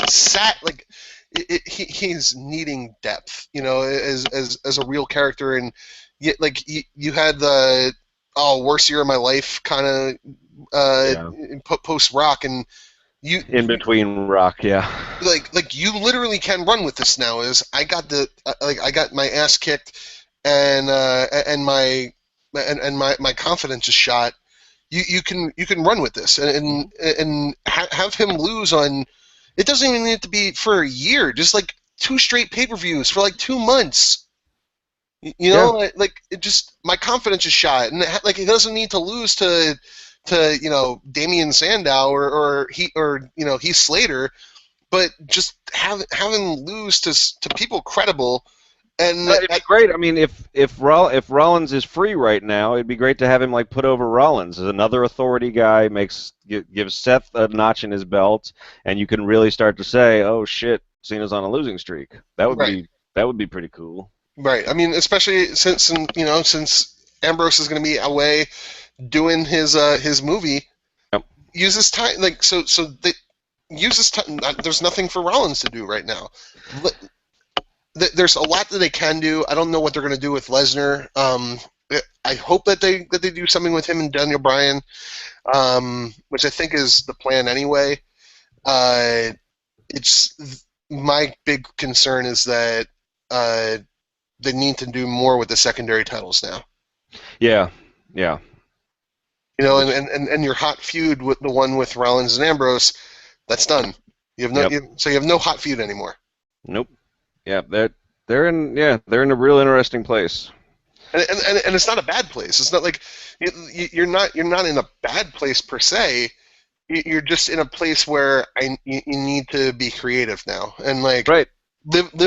Speaker 1: like he's needing depth, as a real character, and yet like you had the worst year of my life kind of post Rock, and you
Speaker 2: in between Rock,
Speaker 1: like you literally can run with this now. I got my ass kicked, and my confidence is shot. You can run with this and have him lose on. It doesn't even need to be for a year. Just like 2 straight pay-per-views for like 2 months. Like it just my confidence is shot, and like he doesn't need to lose to Damian Sandow or Heath Slater, but just have him lose to people credible. And
Speaker 2: it'd be great. I mean, if Rollins is free right now, it'd be great to have him like put over Rollins as another authority guy. Gives Seth a notch in his belt, and you can really start to say, "Oh shit, Cena's on a losing streak." That would be pretty cool.
Speaker 1: Right. I mean, especially since Ambrose is going to be away doing his movie.
Speaker 2: Yep.
Speaker 1: Use this time use this time. There's nothing for Rollins to do right now. There's a lot that they can do. I don't know what they're going to do with Lesnar. I hope that they do something with him and Daniel Bryan, which I think is the plan anyway. It's my big concern is that they need to do more with the secondary titles now.
Speaker 2: Yeah.
Speaker 1: You know, and your hot feud with the one with Rollins and Ambrose, that's done. You have so you have no hot feud anymore.
Speaker 2: Nope. Yeah, they're in a real interesting place.
Speaker 1: And it's not a bad place. It's not like you're not in a bad place per se. You're just in a place where you need to be creative now and like live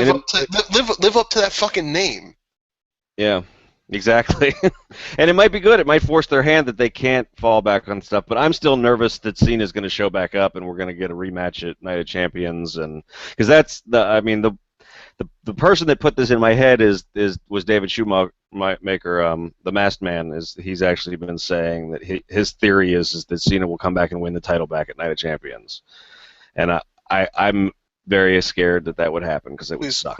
Speaker 1: up to that fucking name.
Speaker 2: Yeah, exactly. And it might be good. It might force their hand that they can't fall back on stuff. But I'm still nervous that Cena's going to show back up and we're going to get a rematch at Night of Champions, and because that's the person that put this in my head was David Shoemaker, the Masked Man. He's actually been saying that his theory is that Cena will come back and win the title back at Night of Champions, and I'm very scared that would happen because it would suck.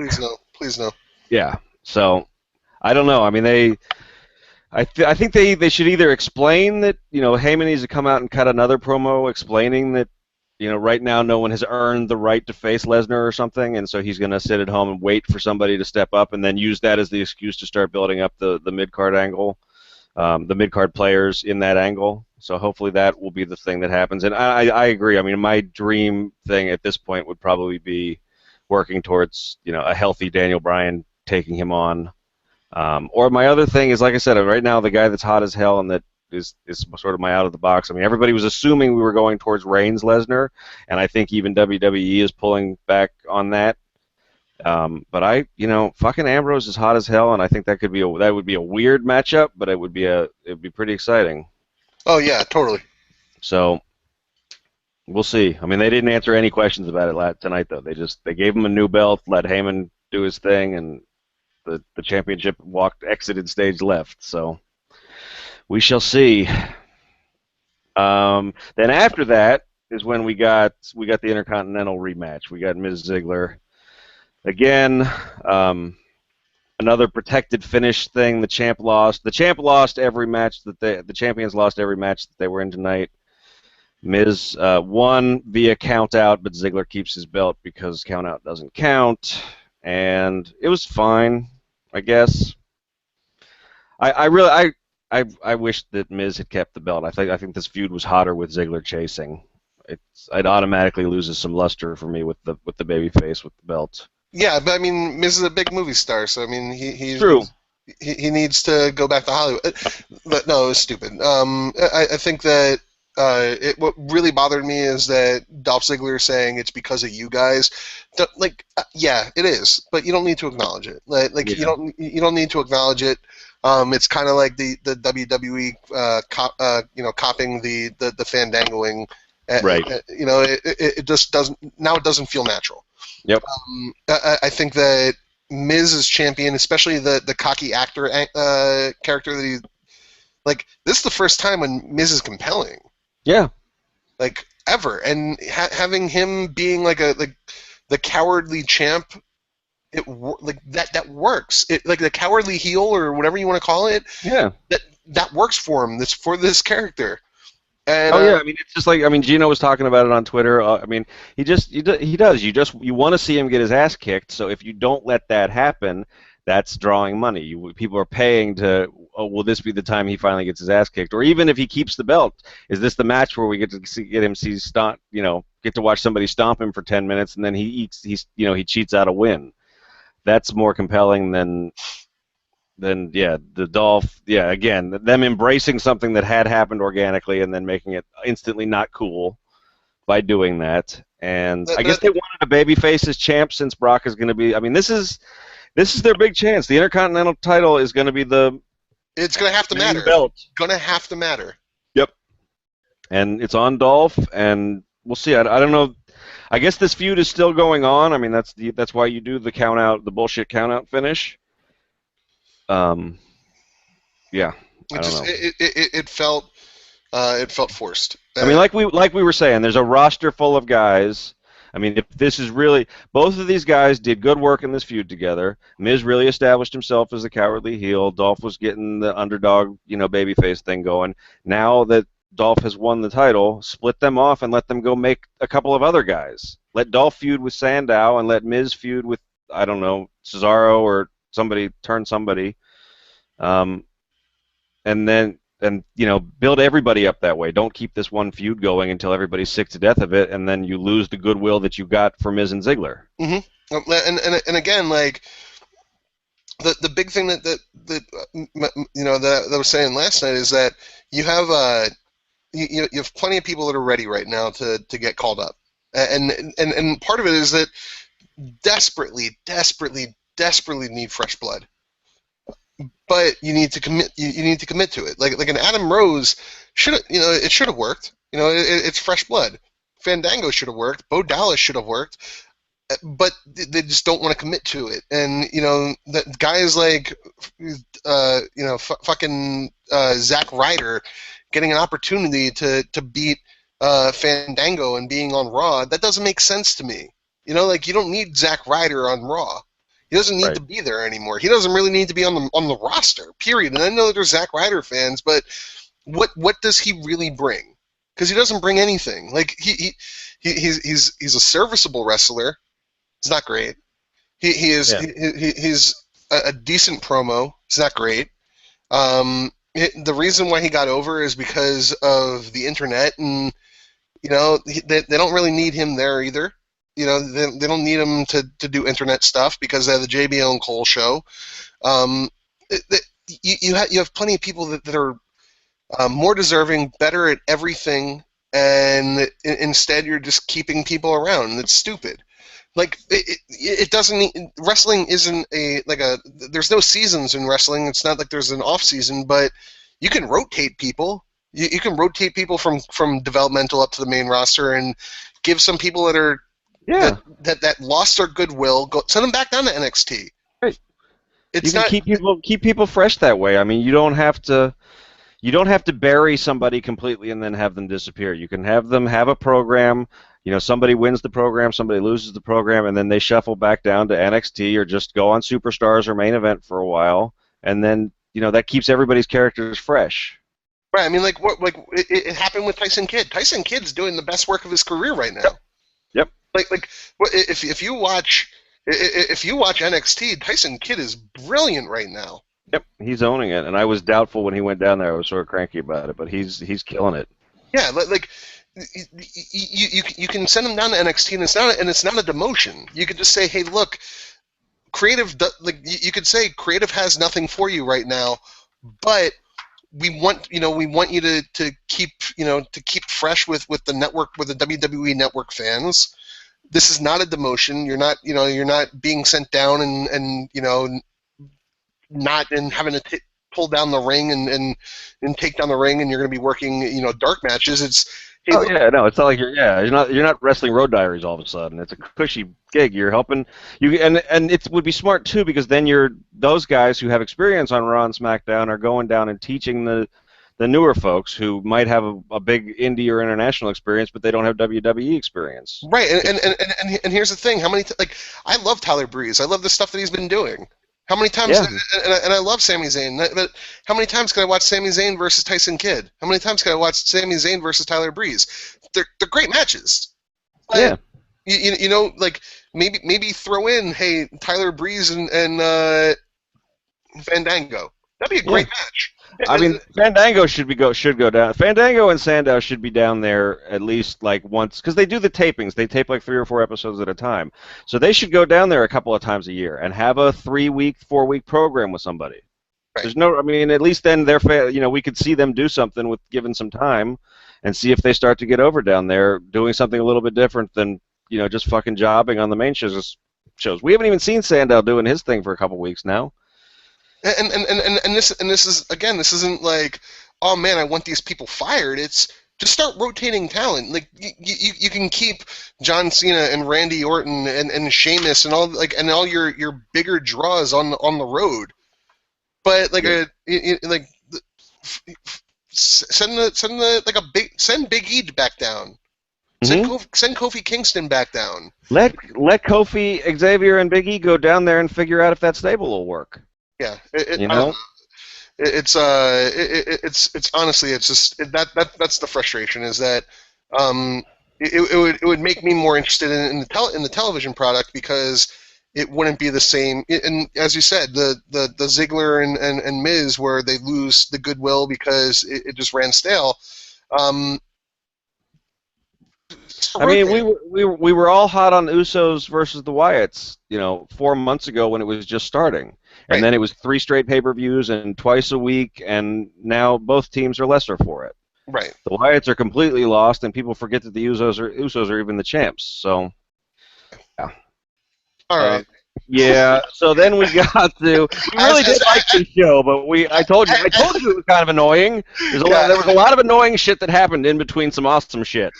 Speaker 1: Please no.
Speaker 2: Yeah. So I don't know. I mean, I think they should either explain that Heyman needs to come out and cut another promo explaining that. Right now no one has earned the right to face Lesnar or something, and so he's going to sit at home and wait for somebody to step up and then use that as the excuse to start building up the mid-card angle, the mid-card players in that angle. So hopefully that will be the thing that happens. And I agree. I mean, my dream thing at this point would probably be working towards, a healthy Daniel Bryan taking him on. Or my other thing is, like I said, right now the guy that's hot as hell and that is sort of my out of the box. I mean, everybody was assuming we were going towards Reigns Lesnar, and I think even WWE is pulling back on that. But fucking Ambrose is hot as hell, and I think that would be a weird matchup, but it would be pretty exciting.
Speaker 1: Oh yeah, totally.
Speaker 2: So we'll see. I mean, they didn't answer any questions about it tonight, though. They gave him a new belt, let Heyman do his thing, and the championship exited stage left. So. We shall see. Then after that is when we got the Intercontinental rematch. We got Ms. Ziggler again. Another protected finish thing. The champ lost. The champ lost every match the champions lost every match that they were in tonight. Miz won via count out, but Ziggler keeps his belt because count out doesn't count, and it was fine, I guess. I wish that Miz had kept the belt. I think this feud was hotter with Ziggler chasing. It automatically loses some luster for me with the babyface with the belt.
Speaker 1: Yeah, but I mean, Miz is a big movie star, so I mean, he's
Speaker 2: true.
Speaker 1: He needs to go back to Hollywood. But no, it was stupid. I think that what really bothered me is that Dolph Ziggler saying it's because of you guys. Yeah, it is, but you don't need to acknowledge it. You don't need to acknowledge it. It's kind of like the WWE copying the fandangling.
Speaker 2: Right.
Speaker 1: It just doesn't. Now it doesn't feel natural.
Speaker 2: Yep.
Speaker 1: I think that Miz is champion, especially the cocky actor character that he. This is the first time when Miz is compelling.
Speaker 2: Yeah.
Speaker 1: Ever, and having him being the cowardly champ. That works. The cowardly heel or whatever you want to call it.
Speaker 2: Yeah.
Speaker 1: That works for him. That's for this character. And,
Speaker 2: yeah. I mean, it's just Gino was talking about it on Twitter. I mean, he does. You want to see him get his ass kicked. So if you don't let that happen, that's drawing money. People are paying to. Oh, will this be the time he finally gets his ass kicked? Or even if he keeps the belt, is this the match where we get to watch somebody stomp him for 10 minutes and then he cheats out a win? That's more compelling than the Dolph. Yeah, again, them embracing something that had happened organically and then making it instantly not cool by doing that. And I guess they wanted a babyface as champ since Brock is going to be. I mean, this is their big chance. The Intercontinental title is going to be
Speaker 1: It's going to have to matter.
Speaker 2: Belt.
Speaker 1: Going to have to matter.
Speaker 2: Yep. And it's on Dolph, and we'll see. I don't know. I guess this feud is still going on. I mean, that's why you do the count out, the bullshit count out finish. Yeah.
Speaker 1: It felt forced.
Speaker 2: I mean, like we were saying, there's a roster full of guys. I mean, if this is really, both of these guys did good work in this feud together. Miz really established himself as a cowardly heel. Dolph was getting the underdog, babyface thing going. Now that Dolph has won the title, split them off and let them go make a couple of other guys. Let Dolph feud with Sandow and let Miz feud with, I don't know, Cesaro or somebody turn somebody, and then build everybody up that way. Don't keep this one feud going until everybody's sick to death of it, and then you lose the goodwill that you got for Miz and Ziggler.
Speaker 1: Mm-hmm. And again, like the big thing that I was saying last night is that you have you have plenty of people that are ready right now to get called up, and part of it is that desperately need fresh blood. But you need to commit. You need to commit to it. Like an Adam Rose it should have worked. It's fresh blood. Fandango should have worked. Bo Dallas should have worked. But they just don't want to commit to it. And that guys like fucking Zack Ryder getting an opportunity to beat Fandango and being on Raw, that doesn't make sense to me. You don't need Zack Ryder on Raw. He doesn't need to be there anymore. He doesn't really need to be on the roster, period. And I know that there's Zack Ryder fans, but what does he really bring? Because he doesn't bring anything. Like he's a serviceable wrestler. It's not great. He's a decent promo. It's not great. The reason why he got over is because of the internet, and they don't really need him there either. They don't need him to do internet stuff because they have the JBL and Cole show. You have plenty of people that are more deserving, better at everything, and instead you're just keeping people around. It's stupid. Like it doesn't. Wrestling isn't there's no seasons in wrestling. It's not like there's an off season, but you can rotate people. You can rotate people from developmental up to the main roster, and give some people that are that lost their goodwill, send them back down to NXT.
Speaker 2: Right. You can keep people fresh that way. I mean, you don't have to bury somebody completely and then have them disappear. You can have them have a program. Somebody wins the program, somebody loses the program, and then they shuffle back down to NXT or just go on Superstars or Main Event for a while, and then that keeps everybody's characters fresh.
Speaker 1: Right. I mean, it happened with Tyson Kidd. Tyson Kidd's doing the best work of his career right now.
Speaker 2: Yep.
Speaker 1: If you watch NXT, Tyson Kidd is brilliant right now.
Speaker 2: Yep, he's owning it, and I was doubtful when he went down there. I was sort of cranky about it, but he's killing it.
Speaker 1: Yeah, you can send him down to NXT, and it's not a demotion. You could just say, hey, look, creative. You could say creative has nothing for you right now, but we want you to keep fresh with the network, with the WWE Network fans. This is not a demotion. You're not being sent down and not in having to pull down the ring and take down the ring, and you're going to be working dark matches. It's
Speaker 2: it's not like you're not wrestling Road Diaries all of a sudden. It's a cushy gig. You're helping you, and it would be smart too, because then those guys who have experience on Raw and SmackDown are going down and teaching the newer folks who might have a big indie or international experience, but they don't have WWE experience.
Speaker 1: Right, and here's the thing: how many I love Tyler Breeze. I love the stuff that he's been doing. How many times? Yeah. And I love Sami Zayn. But how many times can I watch Sami Zayn versus Tyson Kidd? How many times can I watch Sami Zayn versus Tyler Breeze? They're great matches.
Speaker 2: Yeah.
Speaker 1: Maybe throw in Tyler Breeze and Fandango. That'd be a great match.
Speaker 2: I mean, Fandango should go down. Fandango and Sandow should be down there at least once, because they do the tapings. They tape 3 or 4 episodes at a time, so they should go down there a couple of times a year and have a 3-week, 4-week program with somebody. Right. There's no, I mean, at least then we could see them do something with given some time, and see if they start to get over down there doing something a little bit different than just fucking jobbing on the main shows. We haven't even seen Sandow doing his thing for a couple weeks now.
Speaker 1: And this is, again, this isn't like, oh man, I want these people fired. It's just start rotating talent. Like you can keep John Cena and Randy Orton and Sheamus and all your bigger draws on the road, but send Big E back down. Send Kofi Kingston back down.
Speaker 2: Let Kofi, Xavier, and Big E go down there and figure out if that stable will work.
Speaker 1: Yeah, it's honestly, it's just that's the frustration, is that it would make me more interested in the television product, because it wouldn't be the same. And as you said, the Ziggler and Miz, where they lose the goodwill because it just ran stale.
Speaker 2: I mean, we were all hot on Usos versus the Wyatts, 4 months ago when it was just starting, and then it was 3 straight pay-per-views and twice a week, and now both teams are lesser for it.
Speaker 1: Right.
Speaker 2: The Wyatts are completely lost, and people forget that the Usos are even the champs. So, yeah.
Speaker 1: All right.
Speaker 2: Yeah. So then we got to. We really did like this show, but I told you it was kind of annoying. There was a lot of annoying shit that happened in between some awesome shit.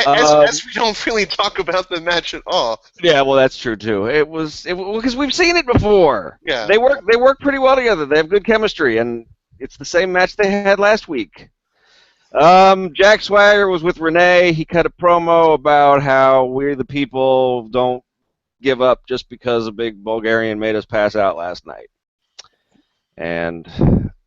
Speaker 1: As we don't really talk about the match at all.
Speaker 2: Yeah, well, that's true too. It was because we've seen it before.
Speaker 1: Yeah.
Speaker 2: They work pretty well together. They have good chemistry, and it's the same match they had last week. Jack Swagger was with Renee. He cut a promo about how we the people don't give up just because a big Bulgarian made us pass out last night. And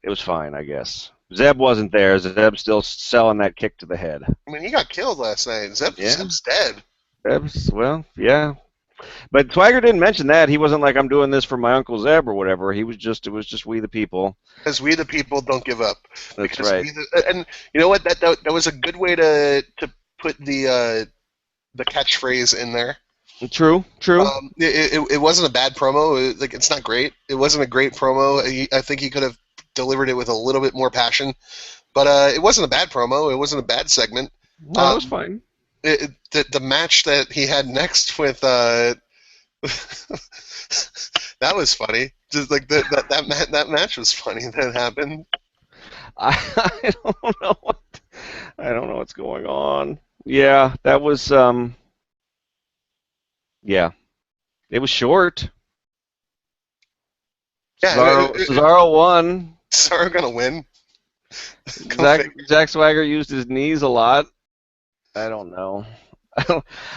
Speaker 2: it was fine, I guess. Zeb wasn't there. Zeb's still selling that kick to the head.
Speaker 1: I mean, he got killed last night. Zeb's dead.
Speaker 2: Well, yeah. But Swagger didn't mention that. He wasn't like, I'm doing this for my Uncle Zeb or whatever. It was just we the people.
Speaker 1: Because we the people don't give up.
Speaker 2: That's right.
Speaker 1: And you know what? That was a good way to put the catchphrase in there.
Speaker 2: True.
Speaker 1: It wasn't a bad promo. It's not great. It wasn't a great promo. I think he could have delivered it with a little bit more passion. But it wasn't a bad promo. It wasn't a bad segment.
Speaker 2: No, it was fine.
Speaker 1: The match that he had next with that was funny. Just like that match was funny that happened.
Speaker 2: I don't know what's going on. Yeah, that was yeah, it was short.
Speaker 1: Yeah,
Speaker 2: Cesaro won.
Speaker 1: Cesaro gonna win.
Speaker 2: Jack Swagger used his knees a lot. I don't know.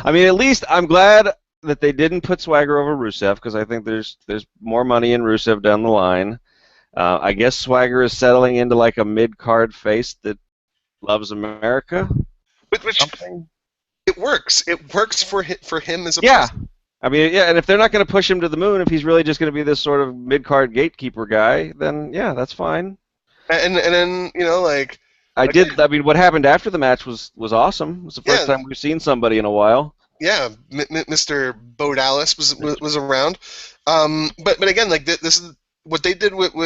Speaker 2: I mean, at least I'm glad that they didn't put Swagger over Rusev because I think there's more money in Rusev down the line. I guess Swagger is settling into like a mid-card face that loves America.
Speaker 1: Which it works. It works for him as a person.
Speaker 2: I mean, yeah, and if they're not going to push him to the moon, if he's really just going to be this sort of mid-card gatekeeper guy, then yeah, that's fine.
Speaker 1: And then like.
Speaker 2: I mean, what happened after the match was awesome. It was the first time we've seen somebody in a while.
Speaker 1: Yeah, Mr. Bo Dallas was around. But again, like this is what they did with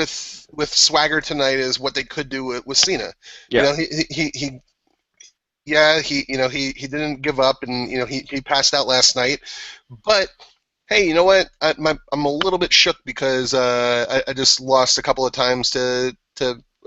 Speaker 1: Swagger tonight is what they could do with Cena.
Speaker 2: Yeah.
Speaker 1: He didn't give up, and he passed out last night. But hey, you know what? I'm a little bit shook because I just lost a couple of times to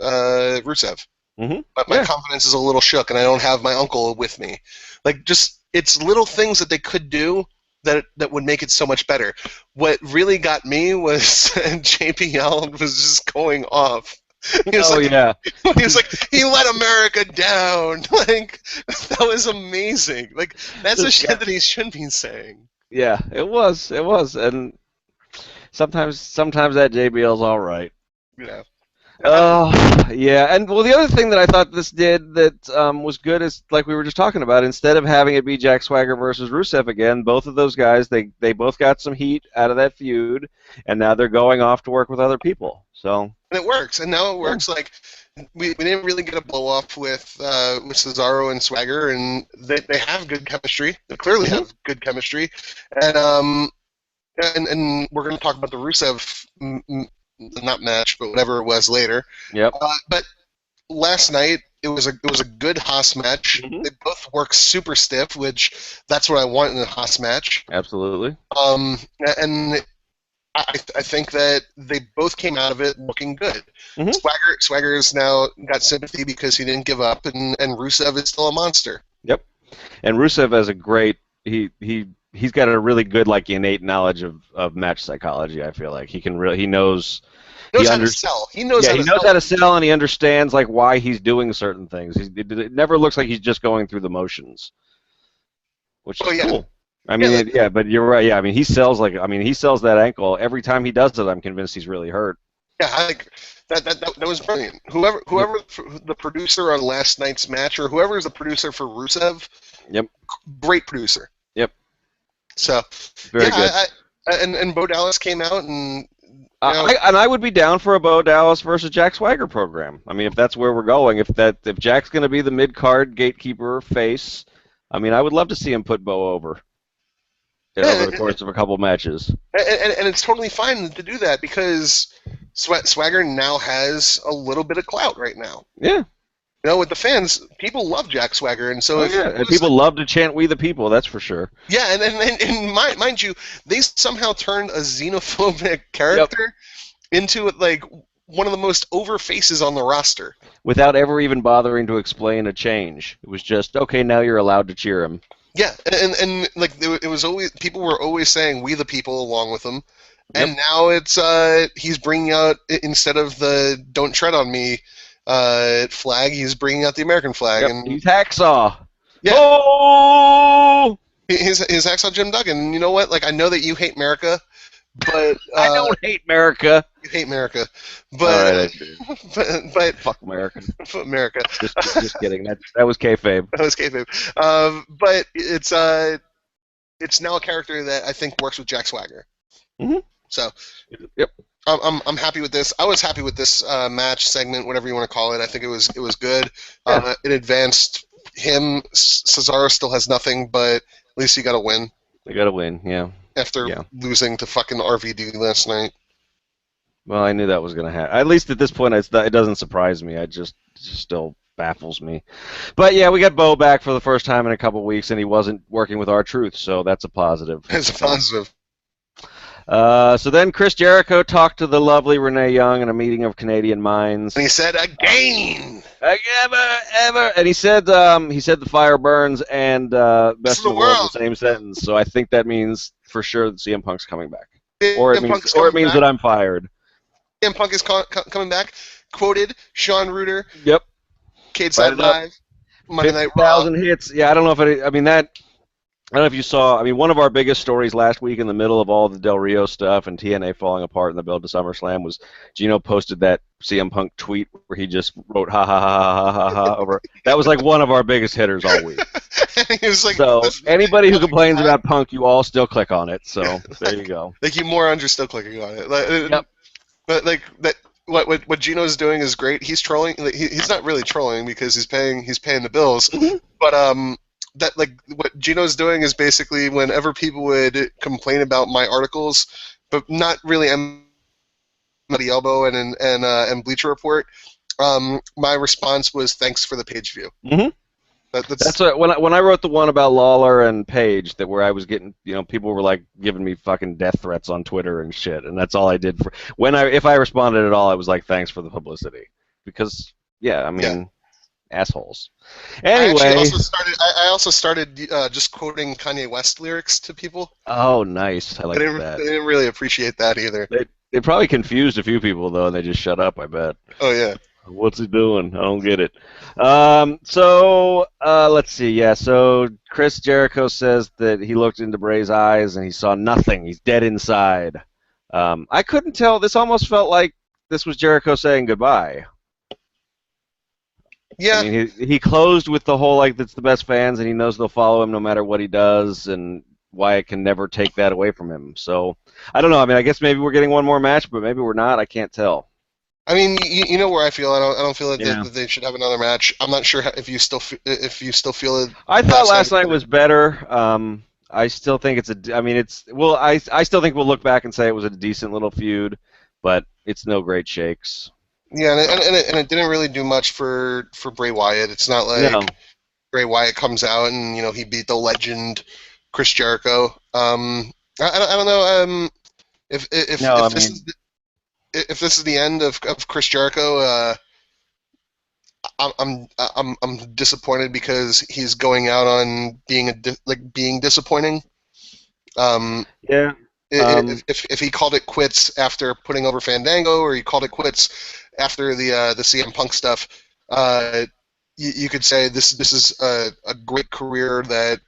Speaker 1: Rusev.
Speaker 2: Mm-hmm.
Speaker 1: But my confidence is a little shook, and I don't have my uncle with me. Like, just it's little things that they could do that would make it so much better. What really got me was JBL was just going off. He was he was like, he let America down. Like, that was amazing. Like, that's the shit that he shouldn't be saying.
Speaker 2: Yeah, it was, and sometimes that JBL's all right.
Speaker 1: Yeah.
Speaker 2: Yeah, and well, the other thing that I thought this did that was good is, like we were just talking about, instead of having it be Jack Swagger versus Rusev again, both of those guys, they both got some heat out of that feud, and now they're going off to work with other people. So. And
Speaker 1: it works, and now it works. Like we didn't really get a blow off with Cesaro and Swagger, and they have good chemistry. They clearly have good chemistry, and we're going to talk about the Rusev. Not match, but whatever it was later.
Speaker 2: Yep.
Speaker 1: But last night it was a good Haas match.
Speaker 2: Mm-hmm.
Speaker 1: They both work super stiff, which that's what I want in a Haas match.
Speaker 2: Absolutely.
Speaker 1: And I think that they both came out of it looking good.
Speaker 2: Mm-hmm.
Speaker 1: Swagger has now got sympathy because he didn't give up, and Rusev is still a monster.
Speaker 2: Yep. And Rusev has a great he's got a really good innate knowledge of match psychology. I feel like he knows.
Speaker 1: He knows how to sell. He knows
Speaker 2: how to sell, and he understands why he's doing certain things. It never looks like he's just going through the motions, which is cool. I mean, but you're right. Yeah, I mean, he sells that ankle every time he does it. I'm convinced he's really hurt.
Speaker 1: Yeah, I think that was brilliant. Whoever the producer on last night's match, or whoever is the producer for Rusev,
Speaker 2: yep,
Speaker 1: great producer.
Speaker 2: Yep.
Speaker 1: So
Speaker 2: very good.
Speaker 1: and Bo Dallas came out and.
Speaker 2: I would be down for a Bo Dallas versus Jack Swagger program. I mean, if that's where we're going, if Jack's going to be the mid card gatekeeper face, I mean, I would love to see him put Bo over over the course of a couple matches.
Speaker 1: And it's totally fine to do that because Swagger now has a little bit of clout right now.
Speaker 2: Yeah.
Speaker 1: With the fans, people love Jack Swagger, and so
Speaker 2: and people love to chant "We the People." That's for sure.
Speaker 1: Yeah, and mind you, they somehow turned a xenophobic character into like one of the most over faces on the roster
Speaker 2: without ever even bothering to explain a change. It was just okay. Now you're allowed to cheer him.
Speaker 1: Yeah, and like it was always people were always saying "We the People" along with him, and now it's he's bringing out instead of the "Don't Tread on Me." Flag, he's bringing out the American flag, and
Speaker 2: he's Hacksaw.
Speaker 1: Yeah,
Speaker 2: oh!
Speaker 1: He's Hacksaw Jim Duggan. And you know what? Like, I know that you hate America, but
Speaker 2: I don't hate America.
Speaker 1: You hate America, but but
Speaker 2: fuck America.
Speaker 1: Fuck America.
Speaker 2: Just kidding. That was kayfabe.
Speaker 1: That was kayfabe. But it's now a character that I think works with Jack Swagger.
Speaker 2: Mm-hmm.
Speaker 1: So,
Speaker 2: yep.
Speaker 1: I'm happy with this. I was happy with this match segment, whatever you want to call it. I think it was good.
Speaker 2: Yeah.
Speaker 1: It advanced him. Cesaro still has nothing, but at least he got a win.
Speaker 2: They got to win, yeah.
Speaker 1: After losing to fucking RVD last night.
Speaker 2: Well, I knew that was gonna happen. At least at this point, it doesn't surprise me. It just still baffles me. But yeah, we got Bo back for the first time in a couple weeks, and he wasn't working with R-Truth, so that's a positive.
Speaker 1: It's a positive.
Speaker 2: So then Chris Jericho talked to the lovely Renee Young in a meeting of Canadian minds.
Speaker 1: And he said, again!
Speaker 2: Ever. And he said the fire burns and best of the world in the same sentence. So I think that means for sure that CM Punk's coming back. Or it means that I'm fired.
Speaker 1: CM Punk is coming back. Quoted Sean Rueter.
Speaker 2: Yep.
Speaker 1: Cageside Live. Monday Night Raw.
Speaker 2: 50,000 hits. Yeah, I don't know if you saw, one of our biggest stories last week in the middle of all the Del Rio stuff and TNA falling apart in the build to SummerSlam was Gino posted that CM Punk tweet where he just wrote ha ha ha ha ha ha over. That was like one of our biggest hitters all week.
Speaker 1: He was like,
Speaker 2: so anybody who complains about Punk, you all still click on it. So there you go.
Speaker 1: Like you morons are still clicking on it.
Speaker 2: Yep.
Speaker 1: But like that. What Gino's doing is great. He's trolling. He's not really trolling because he's paying the bills.
Speaker 2: Mm-hmm.
Speaker 1: But that like what Gino's doing is basically whenever people would complain about my articles, but not really the elbow and Bleacher Report. My response was thanks for the page view.
Speaker 2: Mm-hmm. That's what, when I wrote the one about Lawler and Paige where I was getting people were like giving me fucking death threats on Twitter and shit, and that's all I did for if I responded at all, I was like thanks for the publicity because assholes. Anyway,
Speaker 1: I also started just quoting Kanye West lyrics to people.
Speaker 2: Oh, nice! I like that.
Speaker 1: They didn't really appreciate that either.
Speaker 2: They probably confused a few people though, and they just shut up. I bet.
Speaker 1: Oh yeah.
Speaker 2: What's he doing? I don't get it. So let's see. Yeah. So Chris Jericho says that he looked into Bray's eyes and he saw nothing. He's dead inside. I couldn't tell. This almost felt like this was Jericho saying goodbye.
Speaker 1: Yeah.
Speaker 2: I mean, he closed with the whole that's the best fans and he knows they'll follow him no matter what he does and Wyatt can never take that away from him. So I don't know. I mean, I guess maybe we're getting one more match, but maybe we're not. I can't tell.
Speaker 1: I mean, you know where I feel. I don't feel that they should have another match. I'm not sure if you still feel it.
Speaker 2: I thought last night was better. I still think I still think we'll look back and say it was a decent little feud, but it's no great shakes.
Speaker 1: Yeah, and it didn't really do much for Bray Wyatt. It's not like Bray Wyatt comes out and he beat the legend Chris Jericho. I don't know if this is the end of Chris Jericho. I'm disappointed because he's going out on being disappointing. If he called it quits after putting over Fandango, or he called it quits after the CM Punk stuff, you could say this is a great career that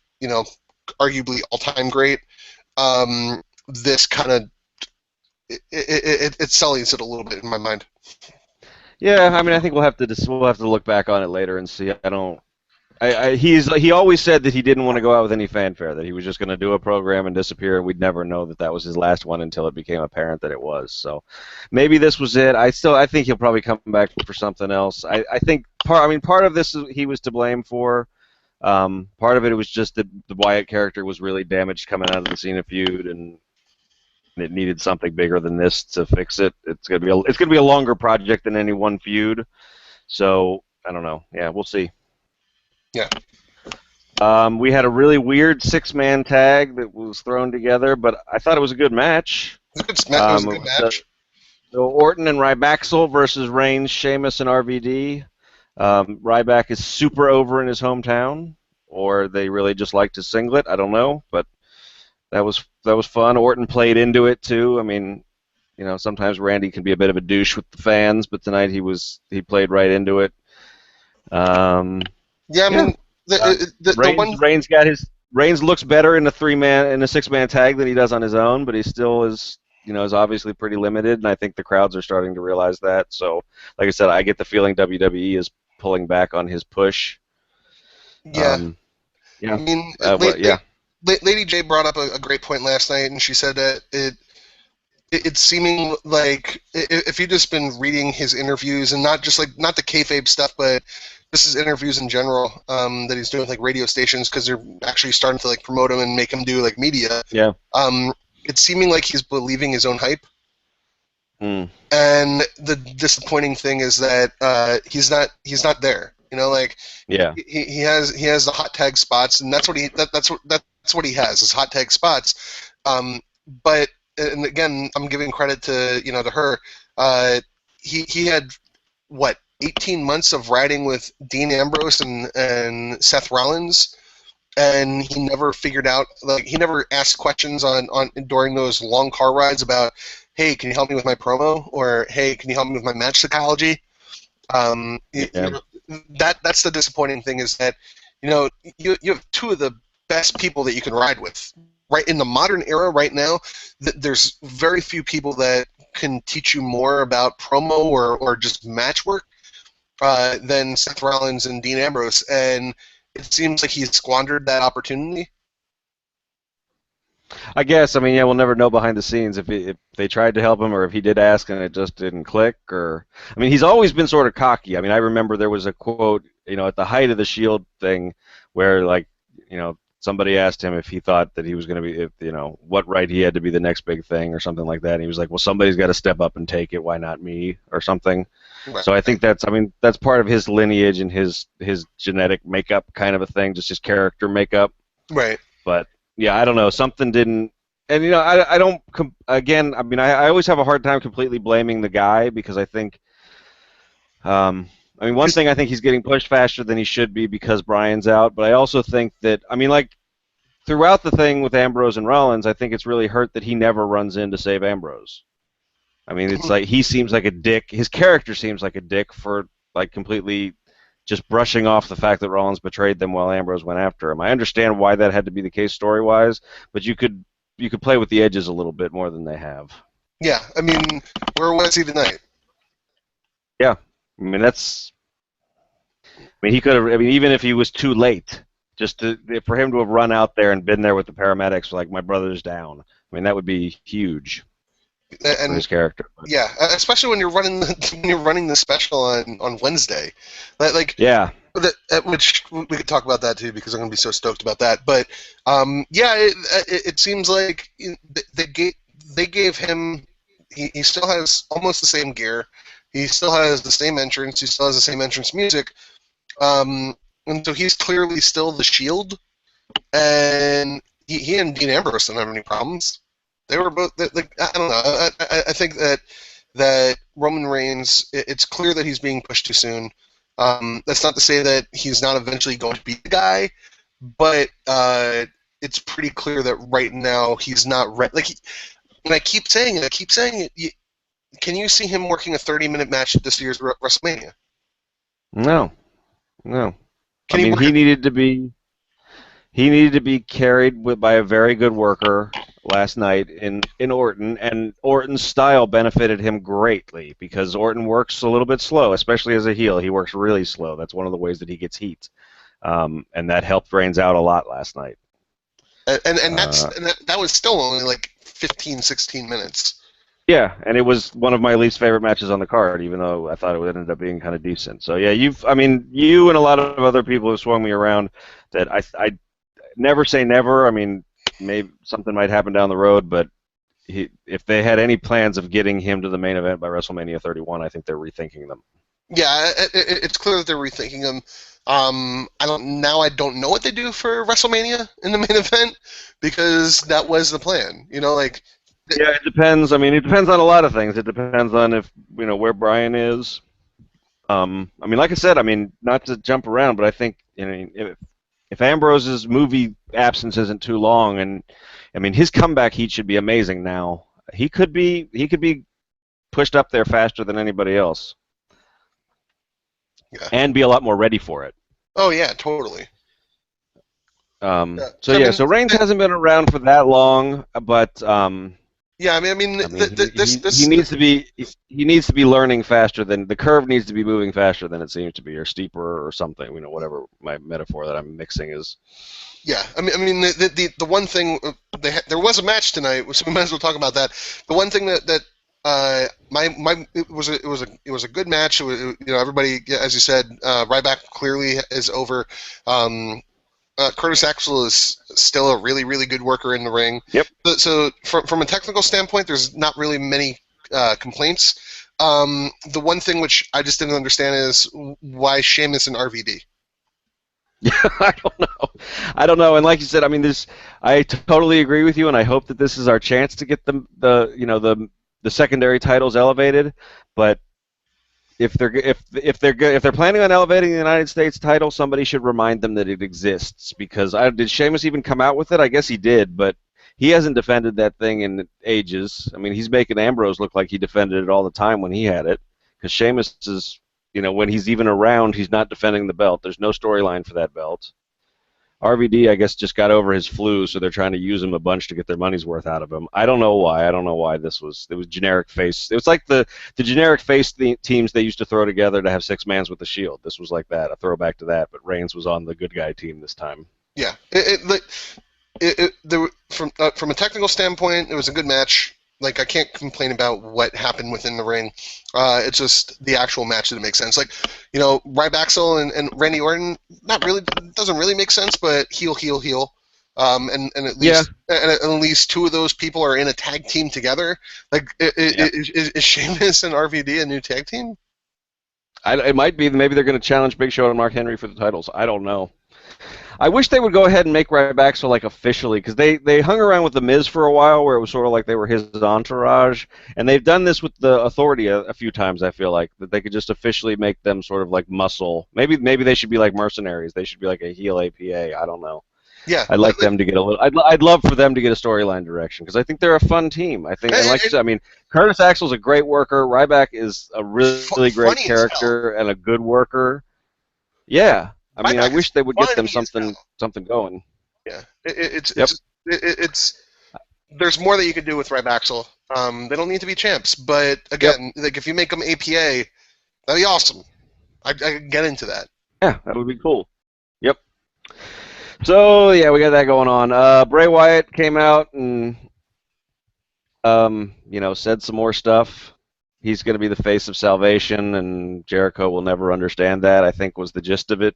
Speaker 1: arguably all-time great. This kind of it sullies it a little bit in my mind.
Speaker 2: Yeah, I mean, I think we'll have to look back on it later and see. I don't He always said that he didn't want to go out with any fanfare, that he was just going to do a program and disappear, and we'd never know that that was his last one until it became apparent that it was. So maybe this was it. I think he'll probably come back for something else. I think part of this he was to blame for. Part of it was just that the Wyatt character was really damaged coming out of the Cena feud, and it needed something bigger than this to fix it. It's gonna be a longer project than any one feud. So I don't know. Yeah, we'll see.
Speaker 1: Yeah.
Speaker 2: We had a really weird 6-man tag that was thrown together, but I thought it was a good match.
Speaker 1: It was a good match.
Speaker 2: So Orton and Ryback versus Reigns, Sheamus, and RVD. Ryback is super over in his hometown, or they really just like to singlet. I don't know, but that was fun. Orton played into it too. I mean, sometimes Randy can be a bit of a douche with the fans, but tonight he played right into it.
Speaker 1: Yeah, I mean,
Speaker 2: Reigns looks better in a 6-man tag than he does on his own, but he still is obviously pretty limited, and I think the crowds are starting to realize that. So, like I said, I get the feeling WWE is pulling back on his push.
Speaker 1: Yeah. I mean, Lady J brought up a great point last night, and she said that it's seeming like if you've just been reading his interviews, and not the kayfabe stuff, but just his interviews in general, that he's doing with radio stations, because they're actually starting to promote him and make him do media.
Speaker 2: Yeah.
Speaker 1: It's seeming like he's believing his own hype.
Speaker 2: Mm.
Speaker 1: And the disappointing thing is that he's not there.
Speaker 2: Yeah.
Speaker 1: He has the hot tag spots, and that's what he has, is hot tag spots. But, and again, I'm giving credit to her. He had 18 months of riding with Dean Ambrose and Seth Rollins, and he never figured out, he never asked questions during those long car rides about, hey, can you help me with my promo? Or, hey, can you help me with my match psychology? That's the disappointing thing, is that, you have two of the best people that you can ride with. Right in the modern era right now, there's very few people that can teach you more about promo or just match work than Seth Rollins and Dean Ambrose, and it seems like he's squandered that opportunity.
Speaker 2: I guess. I mean, yeah, we'll never know behind the scenes if they tried to help him, or if he did ask and it just didn't click. Or, I mean, he's always been sort of cocky. I mean, I remember there was a quote, at the height of the Shield thing, where somebody asked him if he thought that he was going to be, what right he had to be the next big thing or something like that. And he was like, well, somebody's got to step up and take it. Why not me, or something? Right. So I think that's part of his lineage and his genetic makeup kind of a thing, just his character makeup.
Speaker 1: Right.
Speaker 2: But yeah, I don't know. Something didn't, and I don't. Again, I mean, I always have a hard time completely blaming the guy, because I think, one thing, I think he's getting pushed faster than he should be because Bryan's out, but I also think that, throughout the thing with Ambrose and Rollins, I think it's really hurt that he never runs in to save Ambrose. I mean, it's like he seems like a dick. His character seems like a dick for completely just brushing off the fact that Rollins betrayed them while Ambrose went after him. I understand why that had to be the case story-wise, but you could play with the edges a little bit more than they have.
Speaker 1: Yeah, I mean, where was he tonight?
Speaker 2: Yeah, I mean, he could have. I mean, even if he was too late, for him to have run out there and been there with the paramedics, like, my brother's down. I mean, that would be huge. And for his character.
Speaker 1: Yeah, especially when you're running the special on Wednesday,
Speaker 2: yeah.
Speaker 1: Which we could talk about that too, because I'm going to be so stoked about that. But it seems like they gave him. He still has almost the same gear. He still has the same entrance. He still has the same entrance music. And so he's clearly still the Shield. And he and Dean Ambrose don't have any problems. They were both, I don't know. I think that Roman Reigns, it's clear that he's being pushed too soon. That's not to say that he's not eventually going to be the guy, but it's pretty clear that right now he's not ready. And I keep saying it. Can you see him working a 30-minute match at this year's WrestleMania?
Speaker 2: No. He needed to be carried by a very good worker last night in Orton, and Orton's style benefited him greatly, because Orton works a little bit slow, especially as a heel. He works really slow. That's one of the ways that he gets heat. and that helped Reigns out a lot last night.
Speaker 1: And that was still only like 15, 16 minutes.
Speaker 2: Yeah, and it was one of my least favorite matches on the card, even though I thought it would end up being kind of decent. So yeah, you and a lot of other people have swung me around that I never say never. I mean, maybe something might happen down the road, but if they had any plans of getting him to the main event by WrestleMania 31, I think they're rethinking them.
Speaker 1: Yeah, it's clear that they're rethinking them. I don't know what they do for WrestleMania in the main event, because that was the plan.
Speaker 2: Yeah, it depends. I mean, it depends on a lot of things. It depends on if where Bryan is. I mean, like I said, I mean, not to jump around, but I think if Ambrose's movie absence isn't too long, and I mean his comeback heat should be amazing now. He could be pushed up there faster than anybody else.
Speaker 1: Yeah.
Speaker 2: And be a lot more ready for it.
Speaker 1: Oh yeah, totally.
Speaker 2: So Reigns hasn't been around for that long, but
Speaker 1: yeah, he
Speaker 2: needs to be learning faster than the curve needs to be moving faster than it seems to be, or steeper, or something. Whatever my metaphor that I'm mixing is.
Speaker 1: Yeah, I mean the one thing there was a match tonight, so we might as well talk about that. The one thing that it was a good match. Everybody, as you said, Ryback clearly is over. Curtis Axel is still a really, really good worker in the ring.
Speaker 2: Yep.
Speaker 1: So from a technical standpoint, there's not really many complaints. The one thing which I just didn't understand is why Sheamus and RVD.
Speaker 2: Yeah, I don't know. And like you said, I mean, I totally agree with you, and I hope that this is our chance to get the secondary titles elevated. But if they're planning on elevating the United States title, somebody should remind them that it exists. Because did Sheamus even come out with it? I guess he did, but he hasn't defended that thing in ages. I mean, he's making Ambrose look like he defended it all the time when he had it. Because Sheamus is, when he's even around, he's not defending the belt. There's no storyline for that belt. RVD, I guess, just got over his flu, so they're trying to use him a bunch to get their money's worth out of him. I don't know why. It was generic face. It was like the generic face teams they used to throw together to have six mans with the Shield. This was like that, a throwback to that, but Reigns was on the good guy team this time.
Speaker 1: Yeah. From a technical standpoint, it was a good match. Like, I can't complain about what happened within the ring. It's just the actual match that makes sense. Like, Ryback and Randy Orton, doesn't really make sense, but heel. And at least two of those people are in a tag team together. Like, is Sheamus and RVD a new tag team?
Speaker 2: It might be. Maybe they're going to challenge Big Show and Mark Henry for the titles. I don't know. I wish they would go ahead and make Ryback so officially, because they hung around with The Miz for a while, where it was sort of like they were his entourage, and they've done this with the Authority a few times. I feel like that they could just officially make them sort of like muscle. Maybe they should be like mercenaries. They should be like a heel APA. I don't know.
Speaker 1: Yeah,
Speaker 2: I'd like them to get a little. I'd love for them to get a storyline direction, because I think they're a fun team. I think, and like you said, I mean, Curtis Axel's a great worker. Ryback is a really great character and a good worker. Yeah. I mean, I wish they would get them something going.
Speaker 1: Yeah, it's there's more that you could do with Ryback. They don't need to be champs, but again, like if you make them APA, that'd be awesome. I could get into that.
Speaker 2: Yeah, that would be cool. Yep. So yeah, we got that going on. Bray Wyatt came out and said some more stuff. He's going to be the face of salvation, and Jericho will never understand that, I think, was the gist of it.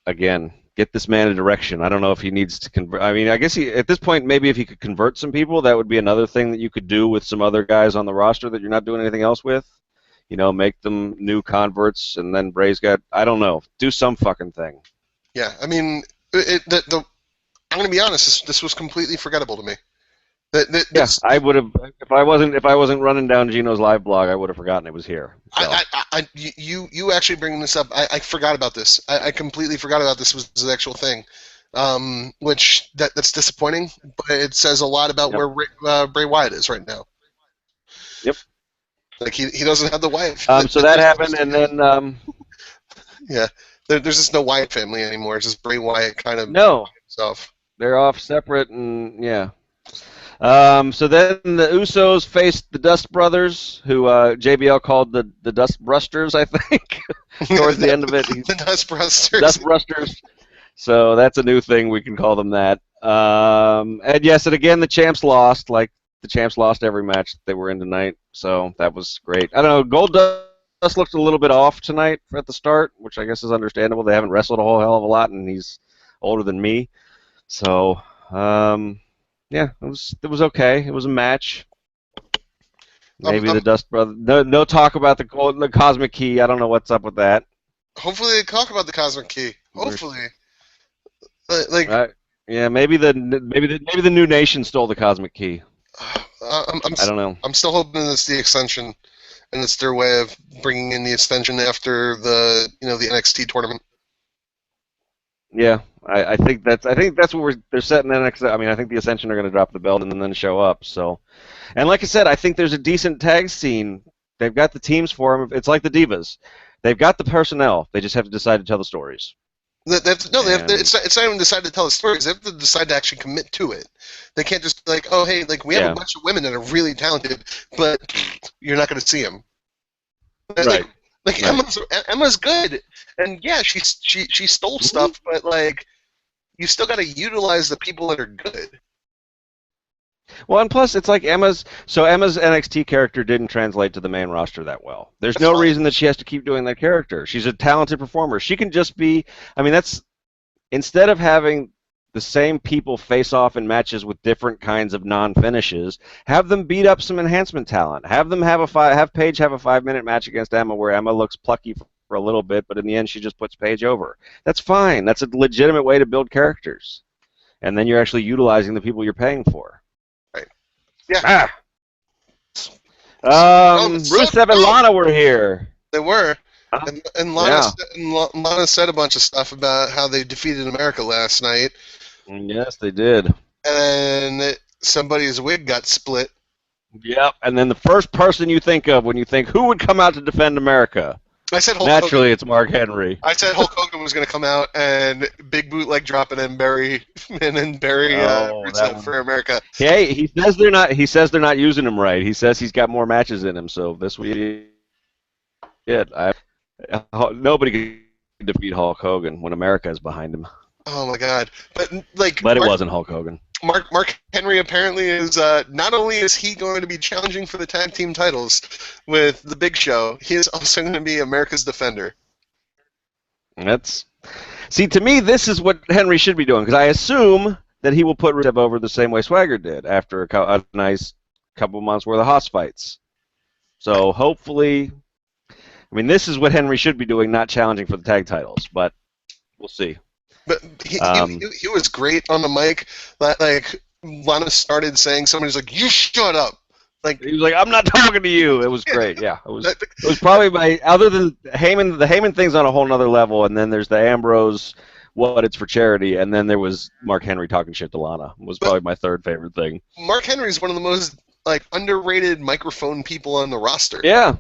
Speaker 2: Again, get this man a direction. I don't know if he needs to convert. I mean, I guess at this point, maybe if he could convert some people, that would be another thing that you could do with some other guys on the roster that you're not doing anything else with. Make them new converts, and then Bray's got, I don't know, do some fucking thing.
Speaker 1: Yeah, I mean, I'm going to be honest, this was completely forgettable to me.
Speaker 2: Yes, I would have if I wasn't running down Gino's live blog. I would have forgotten it was here. So.
Speaker 1: You actually bringing this up, I forgot about this. I completely forgot about this was the actual thing, which that's disappointing. But it says a lot about where Bray Wyatt is right now.
Speaker 2: Yep.
Speaker 1: Like he doesn't have the wife.
Speaker 2: So that happened, and then
Speaker 1: yeah, there's just no Wyatt family anymore. It's just Bray Wyatt kind of
Speaker 2: no
Speaker 1: himself.
Speaker 2: They're off separate, and yeah. So then the Usos faced the Dust Brothers, who JBL called the Dust Brusters, I think, towards the end of it.
Speaker 1: The Dust Brusters.
Speaker 2: Dust Brusters. So that's a new thing. We can call them that. And yes, and again, the champs lost. Like, the champs lost every match they were in tonight. So that was great. I don't know. Gold Dust looked a little bit off tonight at the start, which I guess is understandable. They haven't wrestled a whole hell of a lot, and he's older than me. So, yeah, it was okay. It was a match. Maybe the Dust Brothers. No talk about the Cosmic Key. I don't know what's up with that.
Speaker 1: Hopefully they talk about the Cosmic Key. Hopefully,
Speaker 2: yeah, maybe the New Nation stole the Cosmic Key.
Speaker 1: I
Speaker 2: don't know.
Speaker 1: I'm still hoping it's the Ascension, and it's their way of bringing in the Ascension after the NXT tournament.
Speaker 2: Yeah, I think that's what they're setting the next. I mean, I think the Ascension are going to drop the belt and then show up. So, and like I said, I think there's a decent tag scene. They've got the teams for them. It's like the Divas. They've got the personnel. They just have to decide to tell the stories.
Speaker 1: It's not even decide to tell the stories. They have to decide to actually commit to it. They can't just be like, oh, hey, like we have a bunch of women that are really talented, but you're not going to see them.
Speaker 2: Right.
Speaker 1: Like Emma's good, and yeah, she stole stuff, but like you still got to utilize the people that are good.
Speaker 2: Well, and plus, it's like Emma's NXT character didn't translate to the main roster that well. There's no reason that she has to keep doing that character. She's a talented performer. She can just be. I mean, that's instead of having the same people face off in matches with different kinds of non-finishes, have them beat up some enhancement talent. Have them have Paige have a 5-minute match against Emma where Emma looks plucky for a little bit, but in the end she just puts Paige over. That's fine. That's a legitimate way to build characters, and then you're actually utilizing the people you're paying for.
Speaker 1: Right. Yeah.
Speaker 2: Rusev and Lana were here.
Speaker 1: They were. And Lana said a bunch of stuff about how they defeated America last night.
Speaker 2: Yes, they did.
Speaker 1: And somebody's wig got split.
Speaker 2: Yep. And then the first person you think of when you think who would come out to defend America?
Speaker 1: I said Hulk
Speaker 2: Naturally,
Speaker 1: Hogan.
Speaker 2: It's Mark Henry.
Speaker 1: I said Hulk Hogan was going to come out and big bootleg drop and then bury Rusev for America.
Speaker 2: Hey, he says they're not using him right. He says he's got more matches in him. So this week, nobody can defeat Hulk Hogan when America is behind him.
Speaker 1: Oh my God! But
Speaker 2: it wasn't Hulk Hogan.
Speaker 1: Mark Henry apparently is not only is he going to be challenging for the tag team titles with the Big Show, he is also going to be America's Defender.
Speaker 2: To me, this is what Henry should be doing, because I assume that he will put Rusev over the same way Swagger did after a nice couple months worth of house fights. So hopefully, I mean, this is what Henry should be doing, not challenging for the tag titles, but we'll see.
Speaker 1: But he was great on the mic. Like Lana started saying, somebody's like, "You shut up!" Like
Speaker 2: he was like, "I'm not talking to you." It was great. Yeah, it was probably other than Heyman. The Heyman thing's on a whole nother level, and then there's the Ambrose, what it's for charity, and then there was Mark Henry talking shit to Lana. Was probably my third favorite thing.
Speaker 1: Mark Henry's one of the most underrated microphone people on the roster.
Speaker 2: Yeah.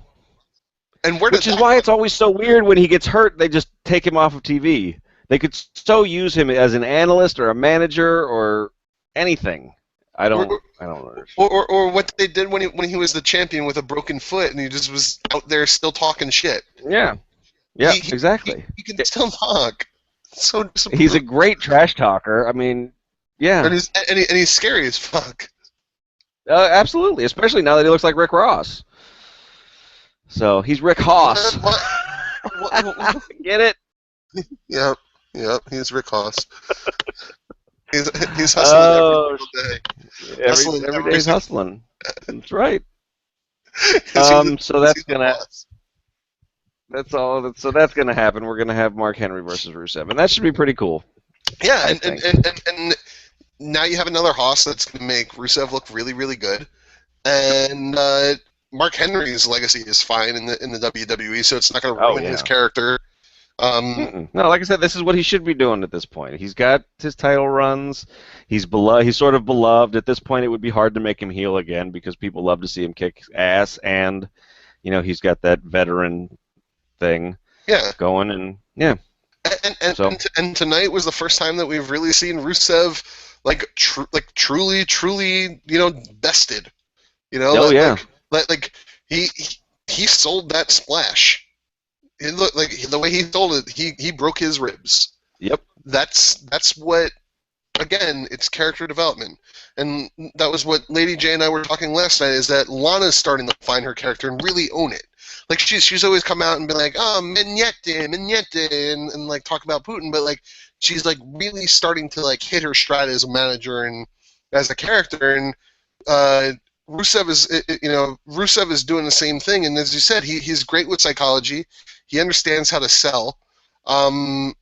Speaker 1: And
Speaker 2: which is why it's always so weird when he gets hurt. They just take him off of TV. They could so use him as an analyst or a manager or anything. I don't know.
Speaker 1: Or what they did when he was the champion with a broken foot and he just was out there still talking shit.
Speaker 2: Yeah. Yeah, exactly.
Speaker 1: He can still talk. So
Speaker 2: he's a great trash talker. I mean, yeah.
Speaker 1: And he's scary as fuck.
Speaker 2: Absolutely, especially now that he looks like Rick Ross. So he's Rick Haas. Get it?
Speaker 1: Yep, he's Rick Haas. He's hustling every day.
Speaker 2: Every day's hustling. That's right. So that's gonna. That's all. So that's gonna happen. We're gonna have Mark Henry versus Rusev, and that should be pretty cool.
Speaker 1: Yeah, and now you have another Haas that's gonna make Rusev look really, really good, and Mark Henry's legacy is fine in the WWE, so it's not gonna ruin his character.
Speaker 2: No, like I said, this is what he should be doing at this point. He's got his title runs. He's beloved. He's sort of beloved. At this point, it would be hard to make him heel again because people love to see him kick ass, and he's got that veteran thing going, and yeah.
Speaker 1: And tonight was the first time that we've really seen Rusev like truly, bested.
Speaker 2: Oh yeah.
Speaker 1: Like he sold that splash. It looked like the way he sold it. He broke his ribs.
Speaker 2: Yep.
Speaker 1: That's what. Again, it's character development, and that was what Lady J and I were talking last night. Is that Lana's starting to find her character and really own it. Like she's always come out and been like, oh, Mignette, and like talk about Putin, but like she's like really starting to like hit her stride as a manager and as a character. And Rusev is doing the same thing. And as you said, he's great with psychology. He understands how to sell, and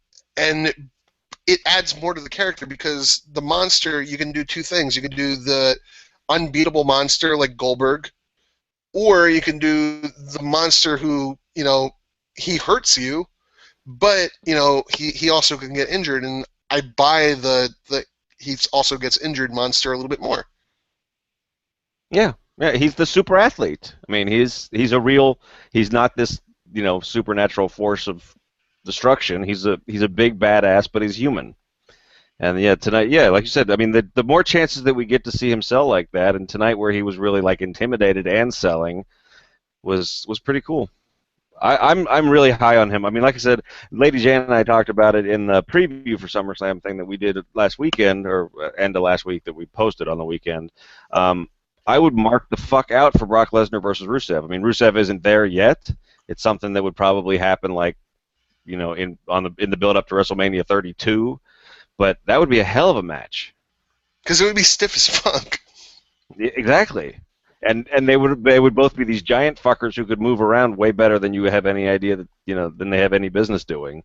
Speaker 1: it adds more to the character because the monster, you can do two things. You can do the unbeatable monster like Goldberg, or you can do the monster who, he hurts you, but, he also can get injured. And I buy the he also gets injured monster a little bit more.
Speaker 2: Yeah. Yeah, he's the super athlete. I mean, he's not this, supernatural force of destruction. He's a big badass, but he's human. And yeah, tonight, yeah, like you said, I mean, the more chances that we get to see him sell like that, and tonight where he was really like intimidated and selling was pretty cool. I'm really high on him. I mean, like I said, Lady Jan and I talked about it in the preview for SummerSlam thing that we did last weekend, or end of last week, that we posted on the weekend. I would mark the fuck out for Brock Lesnar versus Rusev. I mean, Rusev isn't there yet. It's something that would probably happen, like, in the build up to WrestleMania 32, but that would be a hell of a match.
Speaker 1: Because it would be stiff as fuck.
Speaker 2: Exactly, and they would both be these giant fuckers who could move around way better than you have any idea that than they have any business doing.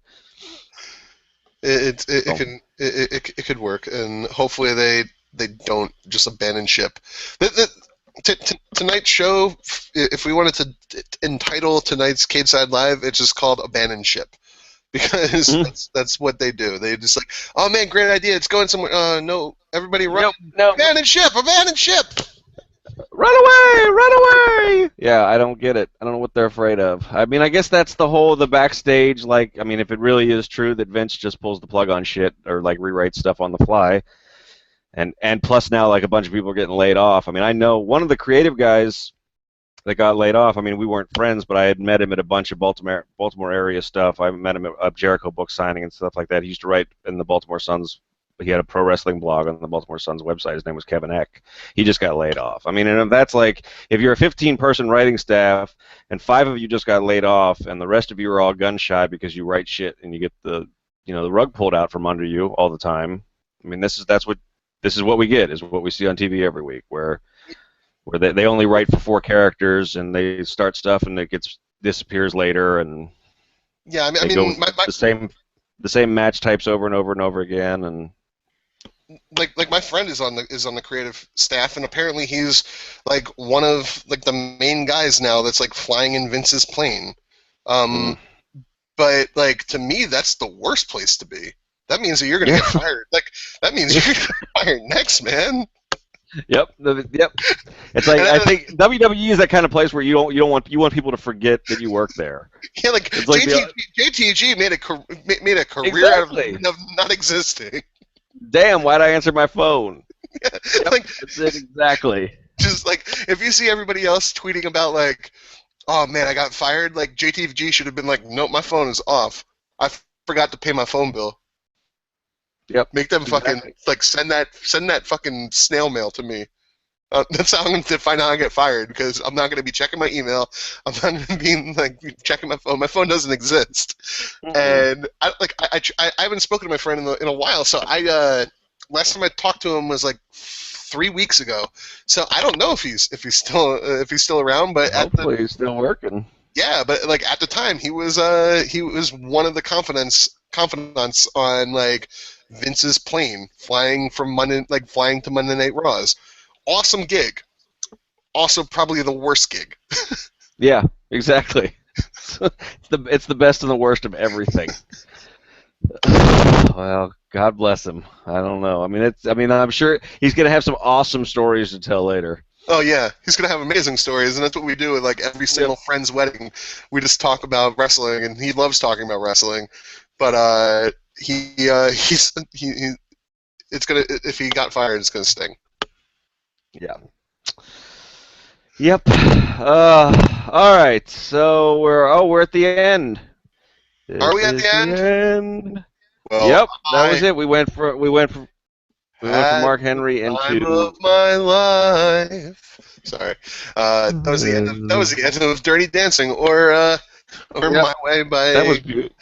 Speaker 1: It could work, and hopefully they don't just abandon ship. Tonight's show, if we wanted to entitle tonight's Cageside Live, it's just called Abandon Ship. Because that's what they do. They just like, oh man, great idea, it's going somewhere. No, everybody run.
Speaker 2: No.
Speaker 1: Abandon ship!
Speaker 2: Run away! Yeah, I don't get it. I don't know what they're afraid of. I mean, I guess that's the backstage, like, I mean, if it really is true that Vince just pulls the plug on shit or like rewrites stuff on the fly, and plus now like a bunch of people are getting laid off. I mean, I know one of the creative guys that got laid off. I mean, we weren't friends, but I had met him at a bunch of Baltimore area stuff. I met him at a Jericho book signing and stuff like that. He used to write in the Baltimore Sun's. He had a pro wrestling blog on the Baltimore Sun's website. His name was Kevin Eck. He just got laid off. I mean, and if that's like, if you're a 15-person writing staff and 5 of you just got laid off and the rest of you are all gun shy because you write shit and you get the rug pulled out from under you all the time. I mean, this is what we get, is what we see on TV every week, where they only write for 4 characters and they start stuff and it disappears later, and
Speaker 1: yeah, I mean,
Speaker 2: the same match types over and over and over again, and
Speaker 1: like my friend is on the creative staff, and apparently he's like one of like the main guys now that's like flying in Vince's plane. But like, to me, that's the worst place to be. That means that you're gonna get fired. Like, that means you're gonna get fired next, man.
Speaker 2: Yep. It's like, I think WWE is that kind of place where you want people to forget that you work there.
Speaker 1: Yeah, like, JTG made a career out of not existing.
Speaker 2: Damn, why'd I answer my phone?
Speaker 1: Yeah, like,
Speaker 2: that's it exactly.
Speaker 1: Just like, if you see everybody else tweeting about like, oh man, I got fired, like JTG should have been like, nope, my phone is off. I forgot to pay my phone bill.
Speaker 2: Yep.
Speaker 1: Make them fucking like send that fucking snail mail to me. That's how I'm going to find out I get fired, because I'm not going to be checking my email. I'm not going to be like checking my phone. My phone doesn't exist, and I haven't spoken to my friend in a while. So last time I talked to him was like 3 weeks ago. So I don't know if he's still around. But
Speaker 2: hopefully he's still working.
Speaker 1: Yeah, but like at the time he was one of the confidants on like Vince's plane, flying to Monday Night Raws. Awesome gig. Also, probably the worst gig.
Speaker 2: Yeah, exactly. It's the best and the worst of everything. Well, God bless him. I don't know. I mean, I'm sure he's gonna have some awesome stories to tell later.
Speaker 1: Oh yeah, he's gonna have amazing stories, and that's what we do at like every single friend's wedding. We just talk about wrestling, and he loves talking about wrestling. But it's gonna if he got fired, it's gonna sting.
Speaker 2: Yeah. Yep. All right. So we're at the end.
Speaker 1: Are
Speaker 2: This
Speaker 1: we at
Speaker 2: is
Speaker 1: the
Speaker 2: the
Speaker 1: end?
Speaker 2: end.
Speaker 1: Well,
Speaker 2: Yep. That was
Speaker 1: I
Speaker 2: it. We went from
Speaker 1: had
Speaker 2: Mark
Speaker 1: the
Speaker 2: Henry
Speaker 1: time
Speaker 2: into.
Speaker 1: of my life. Sorry, that was the end. That was the end of Dirty Dancing, or
Speaker 2: Yep.
Speaker 1: My Way
Speaker 2: That was
Speaker 1: by.
Speaker 2: beautiful.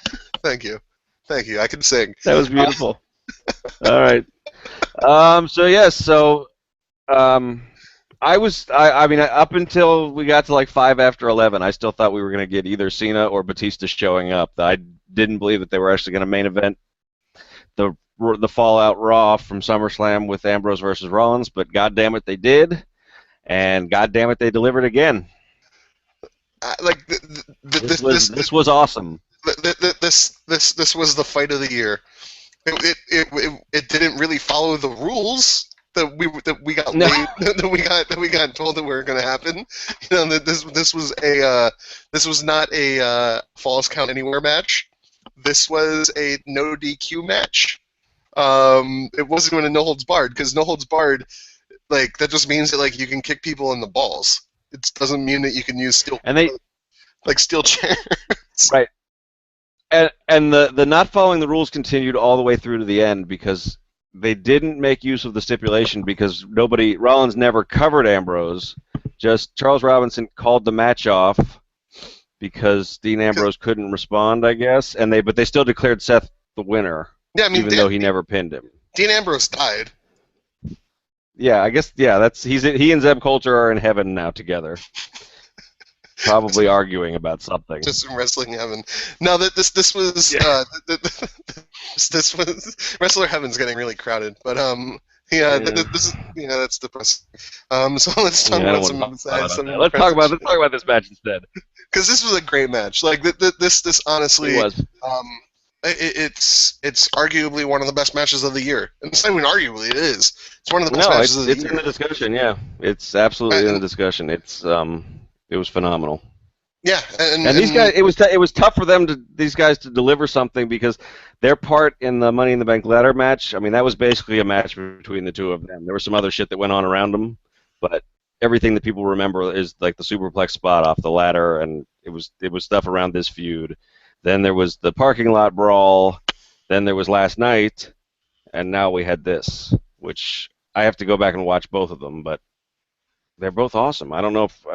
Speaker 1: Thank you, thank you. I can sing.
Speaker 2: That was beautiful. All right. So yes. So um. I mean, up until we got to like 5 after 11, I still thought we were going to get either Cena or Batista showing up. I didn't believe that they were actually going to main event the Fallout Raw from SummerSlam with Ambrose versus Rollins, but God damn it, they did, and God damn it, they delivered again.
Speaker 1: Like
Speaker 2: This was awesome.
Speaker 1: This was the fight of the year. It didn't really follow the rules that we got
Speaker 2: No.
Speaker 1: that we got told that were going to happen. You know, that this was not a Falls Count Anywhere match. This was a no DQ match. It wasn't even a no holds barred, because no holds barred, like, that just means that, like, you can kick people in the balls. It doesn't mean that you can use steel chairs.
Speaker 2: Right. And the not following the rules continued all the way through to the end, because they didn't make use of the stipulation, because Rollins never covered Ambrose. Just Charles Robinson called the match off because Dean Ambrose couldn't respond, I guess, but they still declared Seth the winner.
Speaker 1: Yeah, I mean,
Speaker 2: even though he never pinned him.
Speaker 1: Dean Ambrose died.
Speaker 2: Yeah, I guess. Yeah, he and Zeb Coulter are in heaven now together, probably arguing about something.
Speaker 1: Just in wrestling heaven. Now that this was this was wrestler heaven's getting really crowded, but that's depressing. So let's talk about some.
Speaker 2: Let's talk about this match instead.
Speaker 1: Because this was a great match. Like this honestly
Speaker 2: it was.
Speaker 1: It's arguably one of the best matches of the year. And it's not even arguably, it is. It's one of the best matches of the year.
Speaker 2: It's in the discussion, yeah. It's absolutely in the discussion. It was phenomenal.
Speaker 1: Yeah,
Speaker 2: and these guys, it was tough for these guys to deliver something, because their part in the Money in the Bank ladder match, I mean, that was basically a match between the two of them. There was some other shit that went on around them, but everything that people remember is like the superplex spot off the ladder, and it was stuff around this feud. Then there was the parking lot brawl. Then there was last night, and now we had this, which I have to go back and watch both of them, but they're both awesome. I don't know if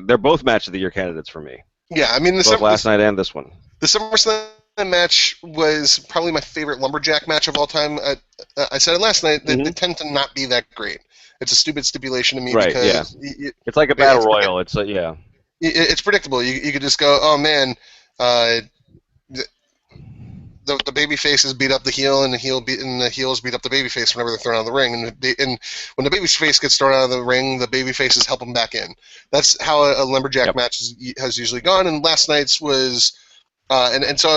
Speaker 2: they're both match of the year candidates for me.
Speaker 1: Yeah, I mean,
Speaker 2: both last night and this one.
Speaker 1: The SummerSlam match was probably my favorite lumberjack match of all time. I said it last night. They tend to not be that great. It's a stupid stipulation to me,
Speaker 2: right?
Speaker 1: Because
Speaker 2: it's like a battle royal. It's
Speaker 1: It's predictable. You could just go, oh man. The baby faces beat up the heel, and the heels beat up the baby face whenever they're thrown out of the ring. And when the baby face gets thrown out of the ring, the baby faces help him back in. That's how a lumberjack match has usually gone. And last night's was, and so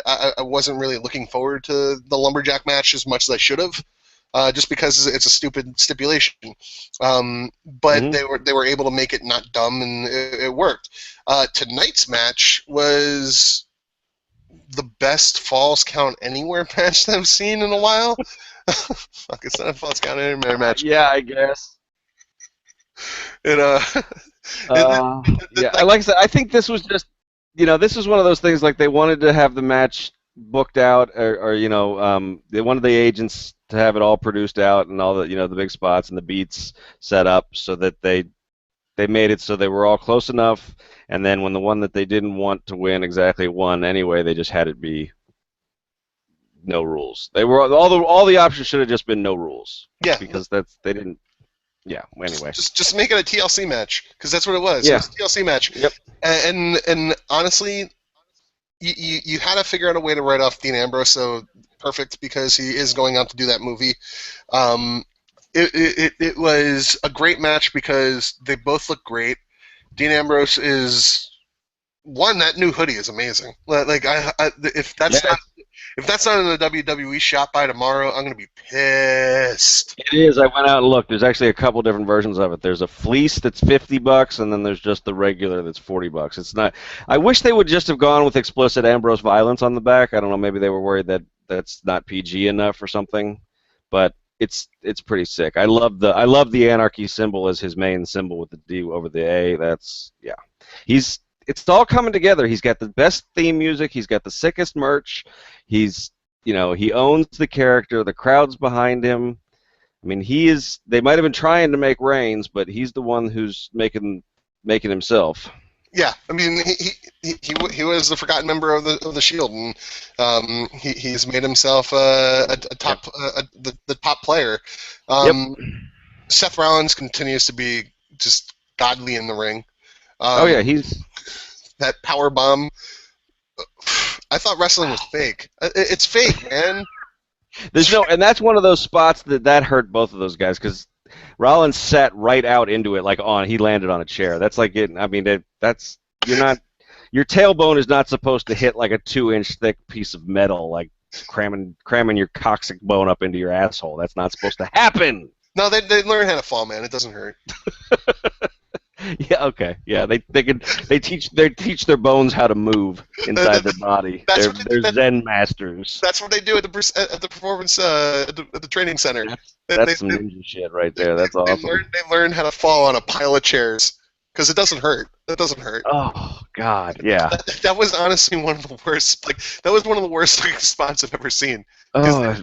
Speaker 1: I wasn't really looking forward to the lumberjack match as much as I should have, just because it's a stupid stipulation. But they were able to make it not dumb, and it worked. Tonight's match was the best Falls Count Anywhere match that I've seen in a while. Fuck, it's not a Falls Count Anywhere match.
Speaker 2: Yeah, I guess.
Speaker 1: Yeah,
Speaker 2: like I said, I think this was just, this was one of those things, like they wanted to have the match booked out, or they wanted the agents to have it all produced out, and all the, the big spots and the beats set up, so that they made it so they were all close enough. And then when the one that they didn't want to win exactly won anyway, they just had it be no rules. They were all the options should have just been no rules.
Speaker 1: Yeah,
Speaker 2: because they didn't. Yeah. Anyway,
Speaker 1: just make it a TLC match, because that's what it was.
Speaker 2: Yeah.
Speaker 1: It was a TLC match.
Speaker 2: Yep.
Speaker 1: And honestly, you had to figure out a way to write off Dean Ambrose. So perfect, because he is going out to do that movie. It was a great match because they both look great. Dean Ambrose is one. That new hoodie is amazing. Like if that's not in the WWE shop by tomorrow, I'm gonna be pissed.
Speaker 2: It is. I went out and looked. There's actually a couple different versions of it. There's a fleece that's $50, and then there's just the regular that's $40. It's not. I wish they would just have gone with explicit Ambrose violence on the back. I don't know. Maybe they were worried that that's not PG enough or something. but it's pretty sick. I love the anarchy symbol as his main symbol with the D over the A. That's it's all coming together. He's got the best theme music. He's got the sickest merch. He owns the character. The crowd's behind him. I mean, they might have been trying to make Reigns, but he's the one who's making himself.
Speaker 1: Yeah, I mean, he was the forgotten member of the Shield, and he's made himself a top the top player. Seth Rollins continues to be just godly in the ring.
Speaker 2: He's
Speaker 1: that power bomb. I thought wrestling was fake. It's fake, man.
Speaker 2: And that's one of those spots that hurt both of those guys because Rollins sat right out into it, he landed on a chair. That's like it. I mean, your tailbone is not supposed to hit like a 2-inch thick piece of metal, like cramming your coccyx bone up into your asshole. That's not supposed to happen.
Speaker 1: No, they learn how to fall, man. It doesn't hurt.
Speaker 2: Yeah. Okay. Yeah. They teach their bones how to move inside their body. They're Zen masters.
Speaker 1: That's what they do at the performance at the training center.
Speaker 2: That's some ninja shit right there. That's awesome.
Speaker 1: They learn how to fall on a pile of chairs because it doesn't hurt. That doesn't hurt.
Speaker 2: Oh God. Yeah.
Speaker 1: That was honestly one of the worst. That was one of the worst spots I've ever seen.
Speaker 2: Oh.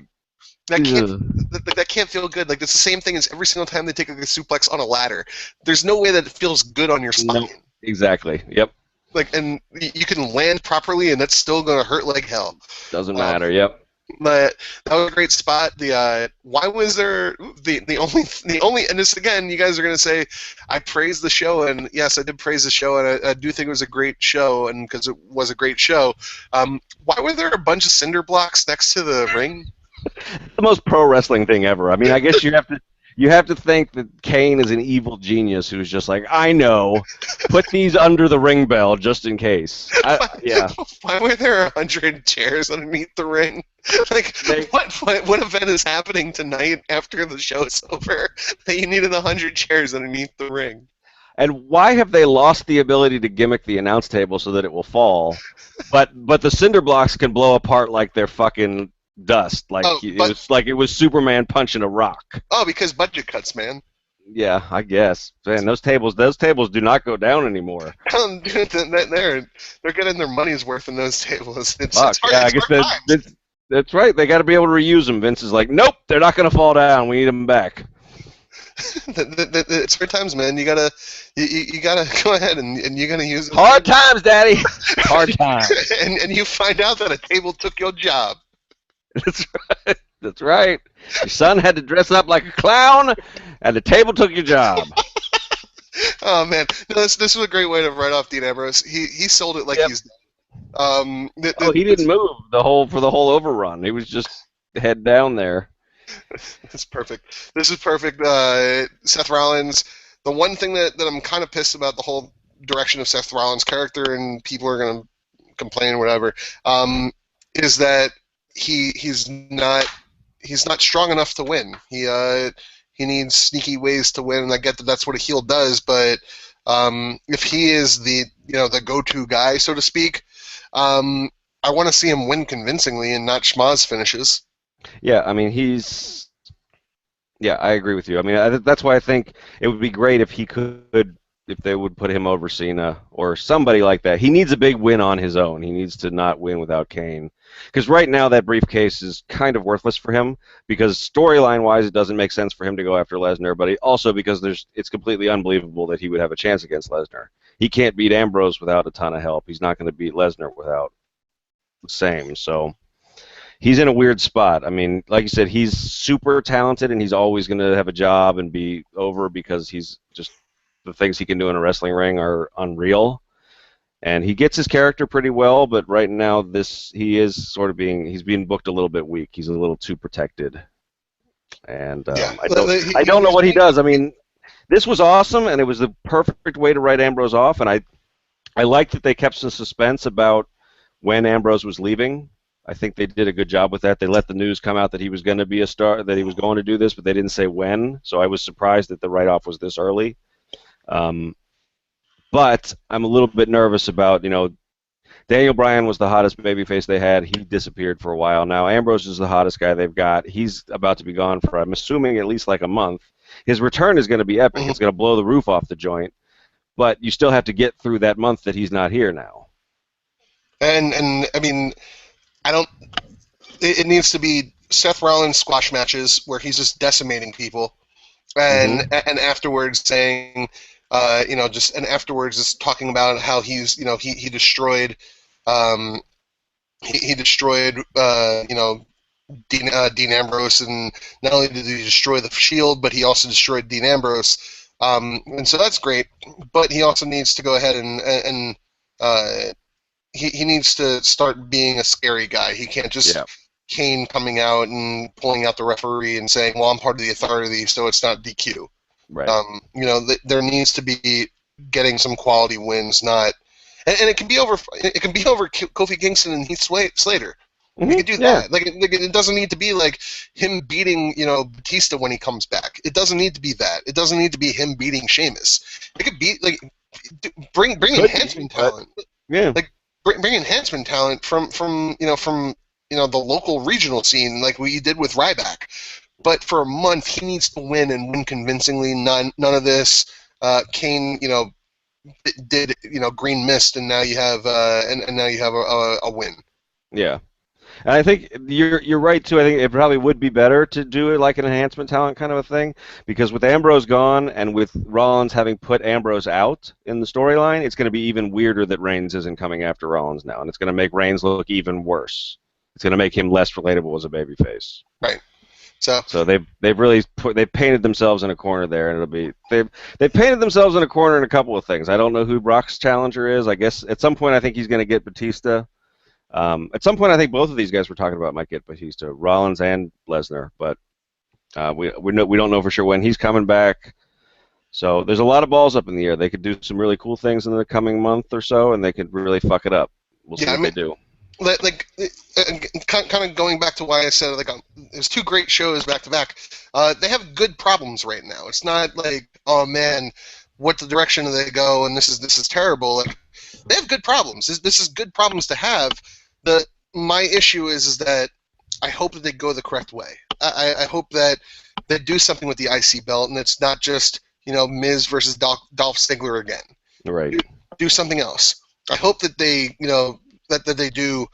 Speaker 1: That can't feel good. Like it's the same thing as every single time they take a suplex on a ladder. There's no way that it feels good on your spine.
Speaker 2: No, exactly. Yep.
Speaker 1: And you can land properly, and that's still gonna hurt like hell.
Speaker 2: Doesn't matter. Yep.
Speaker 1: But that was a great spot. Why was there the only and this again? You guys are gonna say I praised the show, and yes, I did praise the show, and I do think it was a great show, and because it was a great show. Why were there a bunch of cinder blocks next to the ring?
Speaker 2: The most pro wrestling thing ever. I mean, I guess you have to think that Kane is an evil genius who's just like, I know, put these under the ring bell just in case.
Speaker 1: Why were there 100 chairs underneath the ring? What event is happening tonight after the show is over that you needed 100 chairs underneath the ring?
Speaker 2: And why have they lost the ability to gimmick the announce table so that it will fall, but the cinder blocks can blow apart like they're fucking dust, it was Superman punching a rock.
Speaker 1: Oh, because budget cuts, man.
Speaker 2: Yeah, I guess. Man, those tables do not go down anymore.
Speaker 1: They're getting their money's worth in those tables.
Speaker 2: I guess that's right. They got to be able to reuse them. Vince is like, nope, they're not going to fall down. We need them back.
Speaker 1: It's hard times, man. You gotta go ahead and you gotta use them.
Speaker 2: Hard times, Daddy. Hard times.
Speaker 1: and you find out that a table took your job.
Speaker 2: That's right. That's right. Your son had to dress up like a clown, and the table took your job.
Speaker 1: Oh man, no, this was a great way to write off Dean Ambrose. He sold it like he's done.
Speaker 2: He didn't move for the whole overrun. He was just head down there.
Speaker 1: That's perfect. This is perfect. Seth Rollins. The one thing that I'm kind of pissed about the whole direction of Seth Rollins' character, and people are gonna complain or whatever, is that he's not strong enough to win. He needs sneaky ways to win, and I get that that's what a heel does. But if he is the go-to guy, so to speak, I want to see him win convincingly and not schmoz finishes.
Speaker 2: Yeah, I mean I agree with you. I mean that's why I think it would be great if they would put him over Cena or somebody like that. He needs a big win on his own. He needs to not win without Kane. Because right now that briefcase is kind of worthless for him because storyline-wise it doesn't make sense for him to go after Lesnar, but also because it's completely unbelievable that he would have a chance against Lesnar. He can't beat Ambrose without a ton of help. He's not going to beat Lesnar without the same. So he's in a weird spot. I mean, like you said, he's super talented and he's always going to have a job and be over because he's just the things he can do in a wrestling ring are unreal. And he gets his character pretty well, but right now he is sort of he's being booked a little bit weak. He's a little too protected. And I don't know what he does. I mean, this was awesome, and it was the perfect way to write Ambrose off, and I like that they kept some suspense about when Ambrose was leaving. I think they did a good job with that. They let the news come out that he was going to be a star, that he was going to do this, but they didn't say when, so I was surprised that the write-off was this early. But I'm a little bit nervous about, Daniel Bryan was the hottest babyface they had. He disappeared for a while now. Ambrose is the hottest guy they've got. He's about to be gone for, I'm assuming, at least like a month. His return is going to be epic.
Speaker 1: Mhm.
Speaker 2: It's going to blow the roof off the joint. But you still have to get through that month that he's not here now.
Speaker 1: And I mean, I don't. It needs to be Seth Rollins squash matches where he's just decimating people, and afterwards saying, and afterwards just talking about how he's, he destroyed, he destroyed, Dean Ambrose, and not only did he destroy the Shield, but he also destroyed Dean Ambrose, and so that's great. But he also needs to go ahead and he needs to start being a scary guy. He can't just Kane coming out and pulling out the referee and saying, "Well, I'm part of the authority, so it's not DQ."
Speaker 2: Right.
Speaker 1: There needs to be getting some quality wins, not, and it can be over. It can be over Kofi Kingston and Heath Slater. We can do that. Like it doesn't need to be like him beating, Batista when he comes back. It doesn't need to be that. It doesn't need to be him beating Sheamus. It could be like bring enhancement talent.
Speaker 2: Yeah.
Speaker 1: Like bring enhancement talent from the local regional scene, like we did with Ryback. But for a month, he needs to win and win convincingly. None of this. Kane, did Green Mist, and now you have and now you have a win.
Speaker 2: Yeah. And I think you're right too. I think it probably would be better to do it like an enhancement talent kind of a thing, because with Ambrose gone and with Rollins having put Ambrose out in the storyline, it's going to be even weirder that Reigns isn't coming after Rollins now, and it's going to make Reigns look even worse. It's going to make him less relatable as a babyface.
Speaker 1: Right. So
Speaker 2: they've really they've painted themselves in a corner there, and they've painted themselves in a corner in a couple of things. I don't know who Brock's challenger is. I guess at some point I think he's going to get Batista. At some point, I think both of these guys we're talking about might get Batista, Rollins and Lesnar, but we don't know for sure when he's coming back. So there's a lot of balls up in the air. They could do some really cool things in the coming month or so, and they could really fuck it up. We'll see what they do.
Speaker 1: Kind of going back to why I said there's two great shows back to back. They have good problems right now. It's not like, oh man, what the direction do they go, and this is terrible. Like, they have good problems. This is good problems to have. My issue is that I hope that they go the correct way. I hope that they do something with the IC belt, and it's not just Miz versus Dolph Ziggler again.
Speaker 2: Right.
Speaker 1: Do something else. I hope that they that they do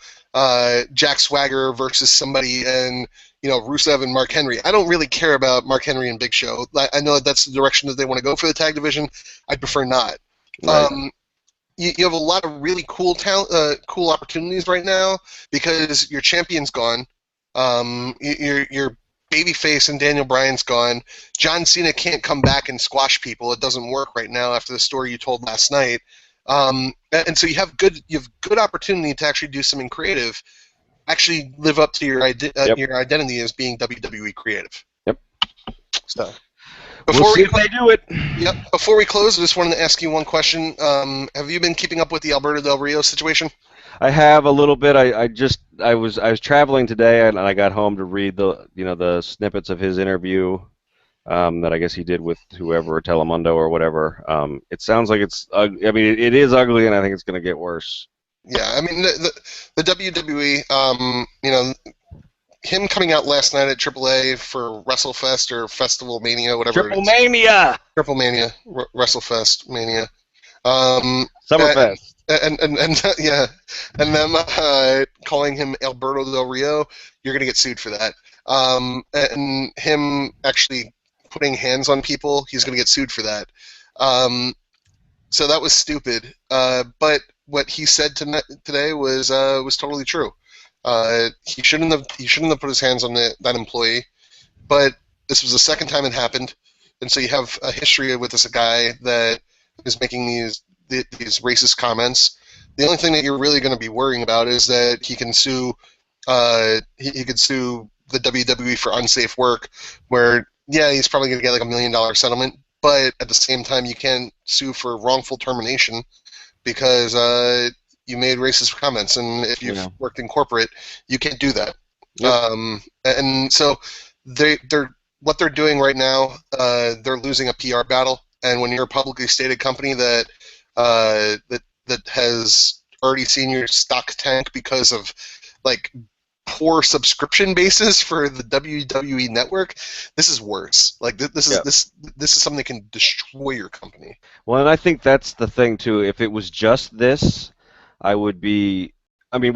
Speaker 1: Jack Swagger versus somebody, and Rusev and Mark Henry. I don't really care about Mark Henry and Big Show. I know that's the direction that they want to go for the tag division. I'd prefer not. Right. You have a lot of really cool cool opportunities right now because your champion's gone. Your babyface and Daniel Bryan's gone. John Cena can't come back and squash people. It doesn't work right now after the story you told last night. And so you have good opportunity to actually do something creative, actually live up to your identity as being WWE creative.
Speaker 2: Yep.
Speaker 1: So.
Speaker 2: We'll see if they do it.
Speaker 1: Yep. Before we close, I just wanted to ask you one question. Have you been keeping up with the Alberto Del Rio situation?
Speaker 2: I have a little bit. I was traveling today, and I got home to read the snippets of his interview that I guess he did with whoever, Telemundo or whatever. It sounds like it's. I mean, it is ugly, and I think it's going to get worse.
Speaker 1: Yeah, I mean the WWE. Him coming out last night at AAA for WrestleFest or Festival Mania, whatever.
Speaker 2: Triple Mania,
Speaker 1: WrestleFest Mania.
Speaker 2: Summerfest.
Speaker 1: And them calling him Alberto Del Rio, you're gonna get sued for that. And him actually putting hands on people, he's gonna get sued for that. So that was stupid. But what he said today was totally true. He shouldn't have put his hands on that employee, but this was the second time it happened, and so you have a history with this guy that is making these racist comments. The only thing that you're really going to be worrying about is that he can sue. He could sue the WWE for unsafe work, where he's probably going to get like $1 million settlement, but at the same time you can't sue for wrongful termination because you made racist comments, and if you've worked in corporate, you can't do that. Yep. And so what they're doing right now, they're losing a PR battle. And when you're a publicly stated company that has already seen your stock tank because of like poor subscription basis for the WWE network. This is worse. Like this is
Speaker 2: Yeah.
Speaker 1: this is something that can destroy your company.
Speaker 2: Well, and I think that's the thing too. If it was just this, I would be. I mean,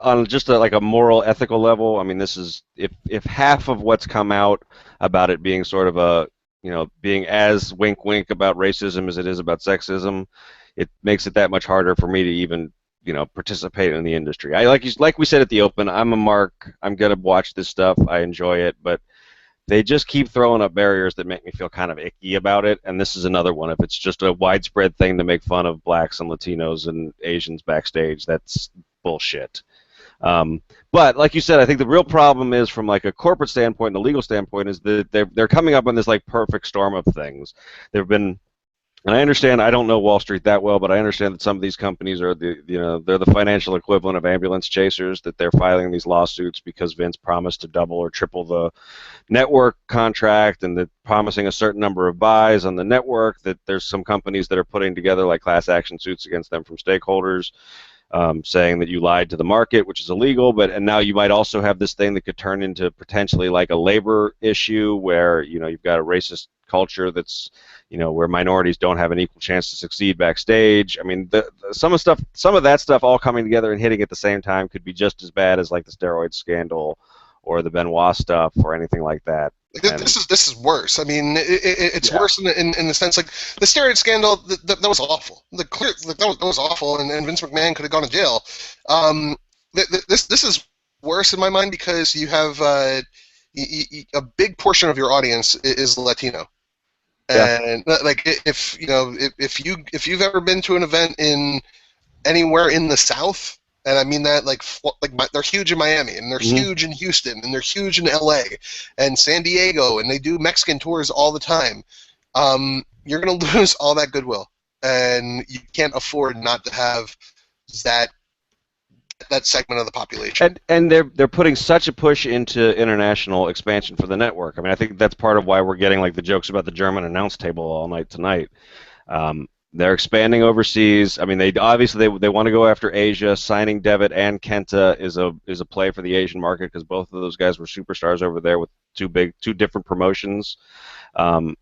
Speaker 2: on just like a moral, ethical level. I mean, this is if half of what's come out about it being sort of a being as wink wink about racism as it is about sexism, it makes it that much harder for me to even participate in the industry. Like we said at the open, I'm a mark. I'm gonna watch this stuff. I enjoy it, but they just keep throwing up barriers that make me feel kind of icky about it, and this is another one. If it's just a widespread thing to make fun of blacks and Latinos and Asians backstage, that's bullshit. But like you said, I think the real problem is from like a corporate standpoint and a legal standpoint is that they're coming up on this like perfect storm of things. There've been And I understand, I don't know Wall Street that well, but I understand that some of these companies are they're the financial equivalent of ambulance chasers, that they're filing these lawsuits because Vince promised to double or triple the network contract, and that promising a certain number of buys on the network, that there's some companies that are putting together like class action suits against them from stakeholders, saying that you lied to the market, which is illegal. And now you might also have this thing that could turn into potentially like a labor issue where, you've got a racist culture that's, where minorities don't have an equal chance to succeed backstage. I mean, some of that stuff all coming together and hitting at the same time could be just as bad as like the steroid scandal or the Benoit stuff or anything like that.
Speaker 1: This is worse. I mean, it's worse in the sense like the steroid scandal that was awful. That was awful, and Vince McMahon could have gone to jail. This is worse in my mind because you have a big portion of your audience is Latino. And like if you've ever been to an event in anywhere in the South, and I mean that they're huge in Miami, and they're huge in Houston, and they're huge in LA and San Diego, and they do Mexican tours all the time. You're gonna lose all that goodwill, and you can't afford not to have that segment of the population.
Speaker 2: And they're putting such a push into international expansion for the network. I mean, I think that's part of why we're getting like the jokes about the German announce table all night tonight. They're expanding overseas. I mean, they obviously they want to go after Asia. Signing Devitt and Kenta is a play for the Asian market because both of those guys were superstars over there with two different promotions. And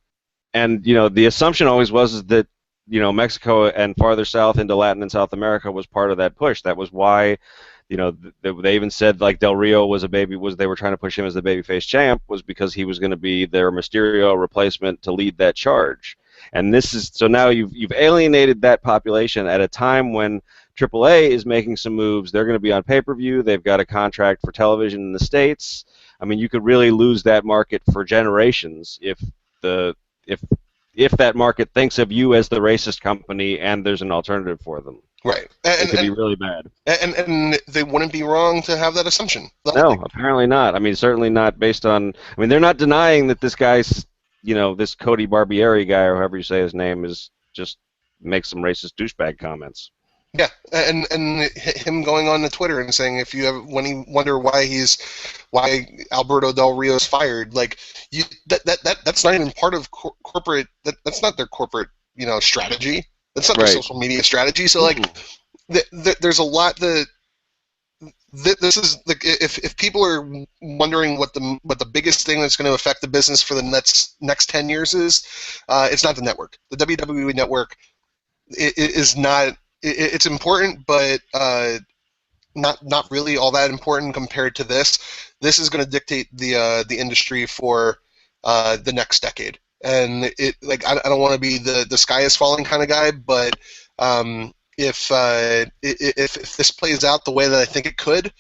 Speaker 2: the assumption always was that Mexico and farther south into Latin and South America was part of that push. That was why, they even said like Del Rio they were trying to push him as the babyface champ was because he was going to be their Mysterio replacement to lead that charge. And so now you've alienated that population at a time when AAA is making some moves. They're going to be on pay-per-view. They've got a contract for television in the States. I mean, you could really lose that market for generations if that market thinks of you as the racist company and there's an alternative for them.
Speaker 1: Right.
Speaker 2: It could be really bad.
Speaker 1: And they wouldn't be wrong to have that assumption.
Speaker 2: No, apparently not. I mean, certainly not based on... I mean, they're not denying that this guy's, this Cody Barbieri guy, or however you say his name, is just makes some racist douchebag comments.
Speaker 1: Yeah, and him going on to Twitter and saying when you wonder why Alberto Del Rio's fired, like that's not even part of corporate. That's not their corporate strategy. That's not their social media strategy. So like, there's a lot that this is like if people are wondering what the biggest thing that's going to affect the business for the next 10 years is, it's not the network. The WWE network is not. It's important, but not really all that important compared to this. This is going to dictate the industry for the next decade. And I don't want to be the sky is falling kind of guy, but if this plays out the way that I think it could,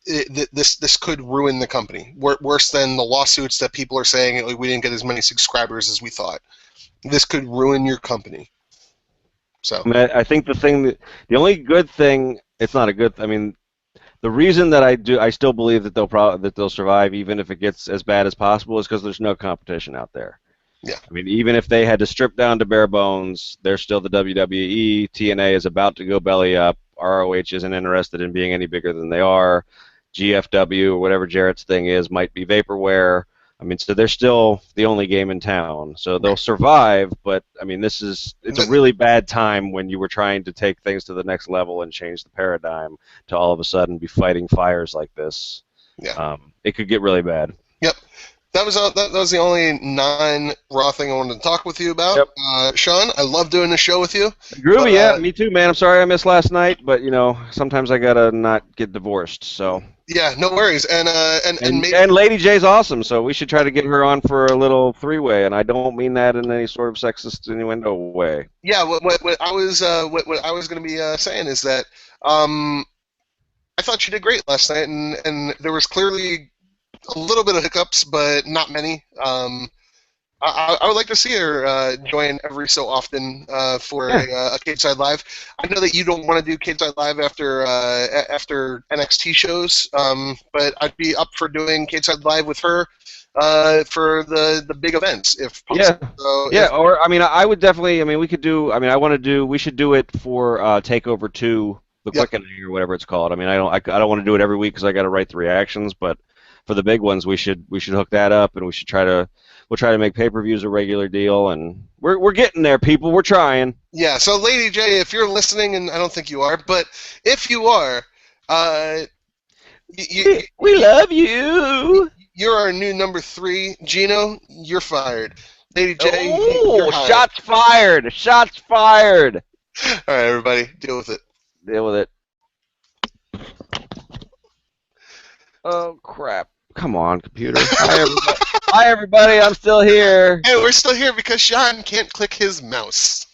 Speaker 1: this could ruin the company. Worse than the lawsuits that people are saying we didn't get as many subscribers as we thought. This could ruin your company. So
Speaker 2: I think the only good thing, it's not a good. I mean, the reason that I still believe that they'll survive even if it gets as bad as possible is because there's no competition out there.
Speaker 1: Yeah.
Speaker 2: I mean, even if they had to strip down to bare bones, they're still the WWE. TNA is about to go belly up. ROH isn't interested in being any bigger than they are. GFW or whatever Jarrett's thing is might be vaporware. I mean, so they're still the only game in town, so they'll survive. But I mean, it's a really bad time when you were trying to take things to the next level and change the paradigm to all of a sudden be fighting fires like this.
Speaker 1: Yeah.
Speaker 2: It could get really bad.
Speaker 1: Yep. That was the only non-Raw thing I wanted to talk with you about.
Speaker 2: Yep.
Speaker 1: Sean, I love doing the show with you.
Speaker 2: Groovy, yeah, me too, man. I'm sorry I missed last night, but sometimes I gotta not get divorced. So
Speaker 1: yeah, no worries. And
Speaker 2: Lady J's awesome, so we should try to get her on for a little three-way. And I don't mean that in any sort of sexist innuendo way.
Speaker 1: Yeah, what I was going to be saying is that I thought she did great last night, and there was clearly a little bit of hiccups, but not many. I would like to see her join every so often for a Cageside Live. I know that you don't want to do Cageside Live after NXT shows, but I'd be up for doing Cageside Live with her for the big events if possible.
Speaker 2: Yeah, or I mean, I would definitely. I mean, we could do. I mean, we should do it for Takeover 2, the Quickening or whatever it's called. I mean, I don't want to do it every week because I got to write the reactions, but for the big ones, we should hook that up, and we'll try to make pay-per-views a regular deal, and we're getting there, people. We're trying.
Speaker 1: Yeah. So, Lady J, if you're listening, and I don't think you are, but if you are,
Speaker 2: we love you.
Speaker 1: You're our new number 3, Gino. You're fired, Lady J.
Speaker 2: Oh, shots fired! Shots fired!
Speaker 1: All right, everybody, deal with it.
Speaker 2: Deal with it. Oh, crap. Come on, computer. Hi, everybody. Hi, everybody. I'm still here.
Speaker 1: Hey, we're still here because Sean can't click his mouse.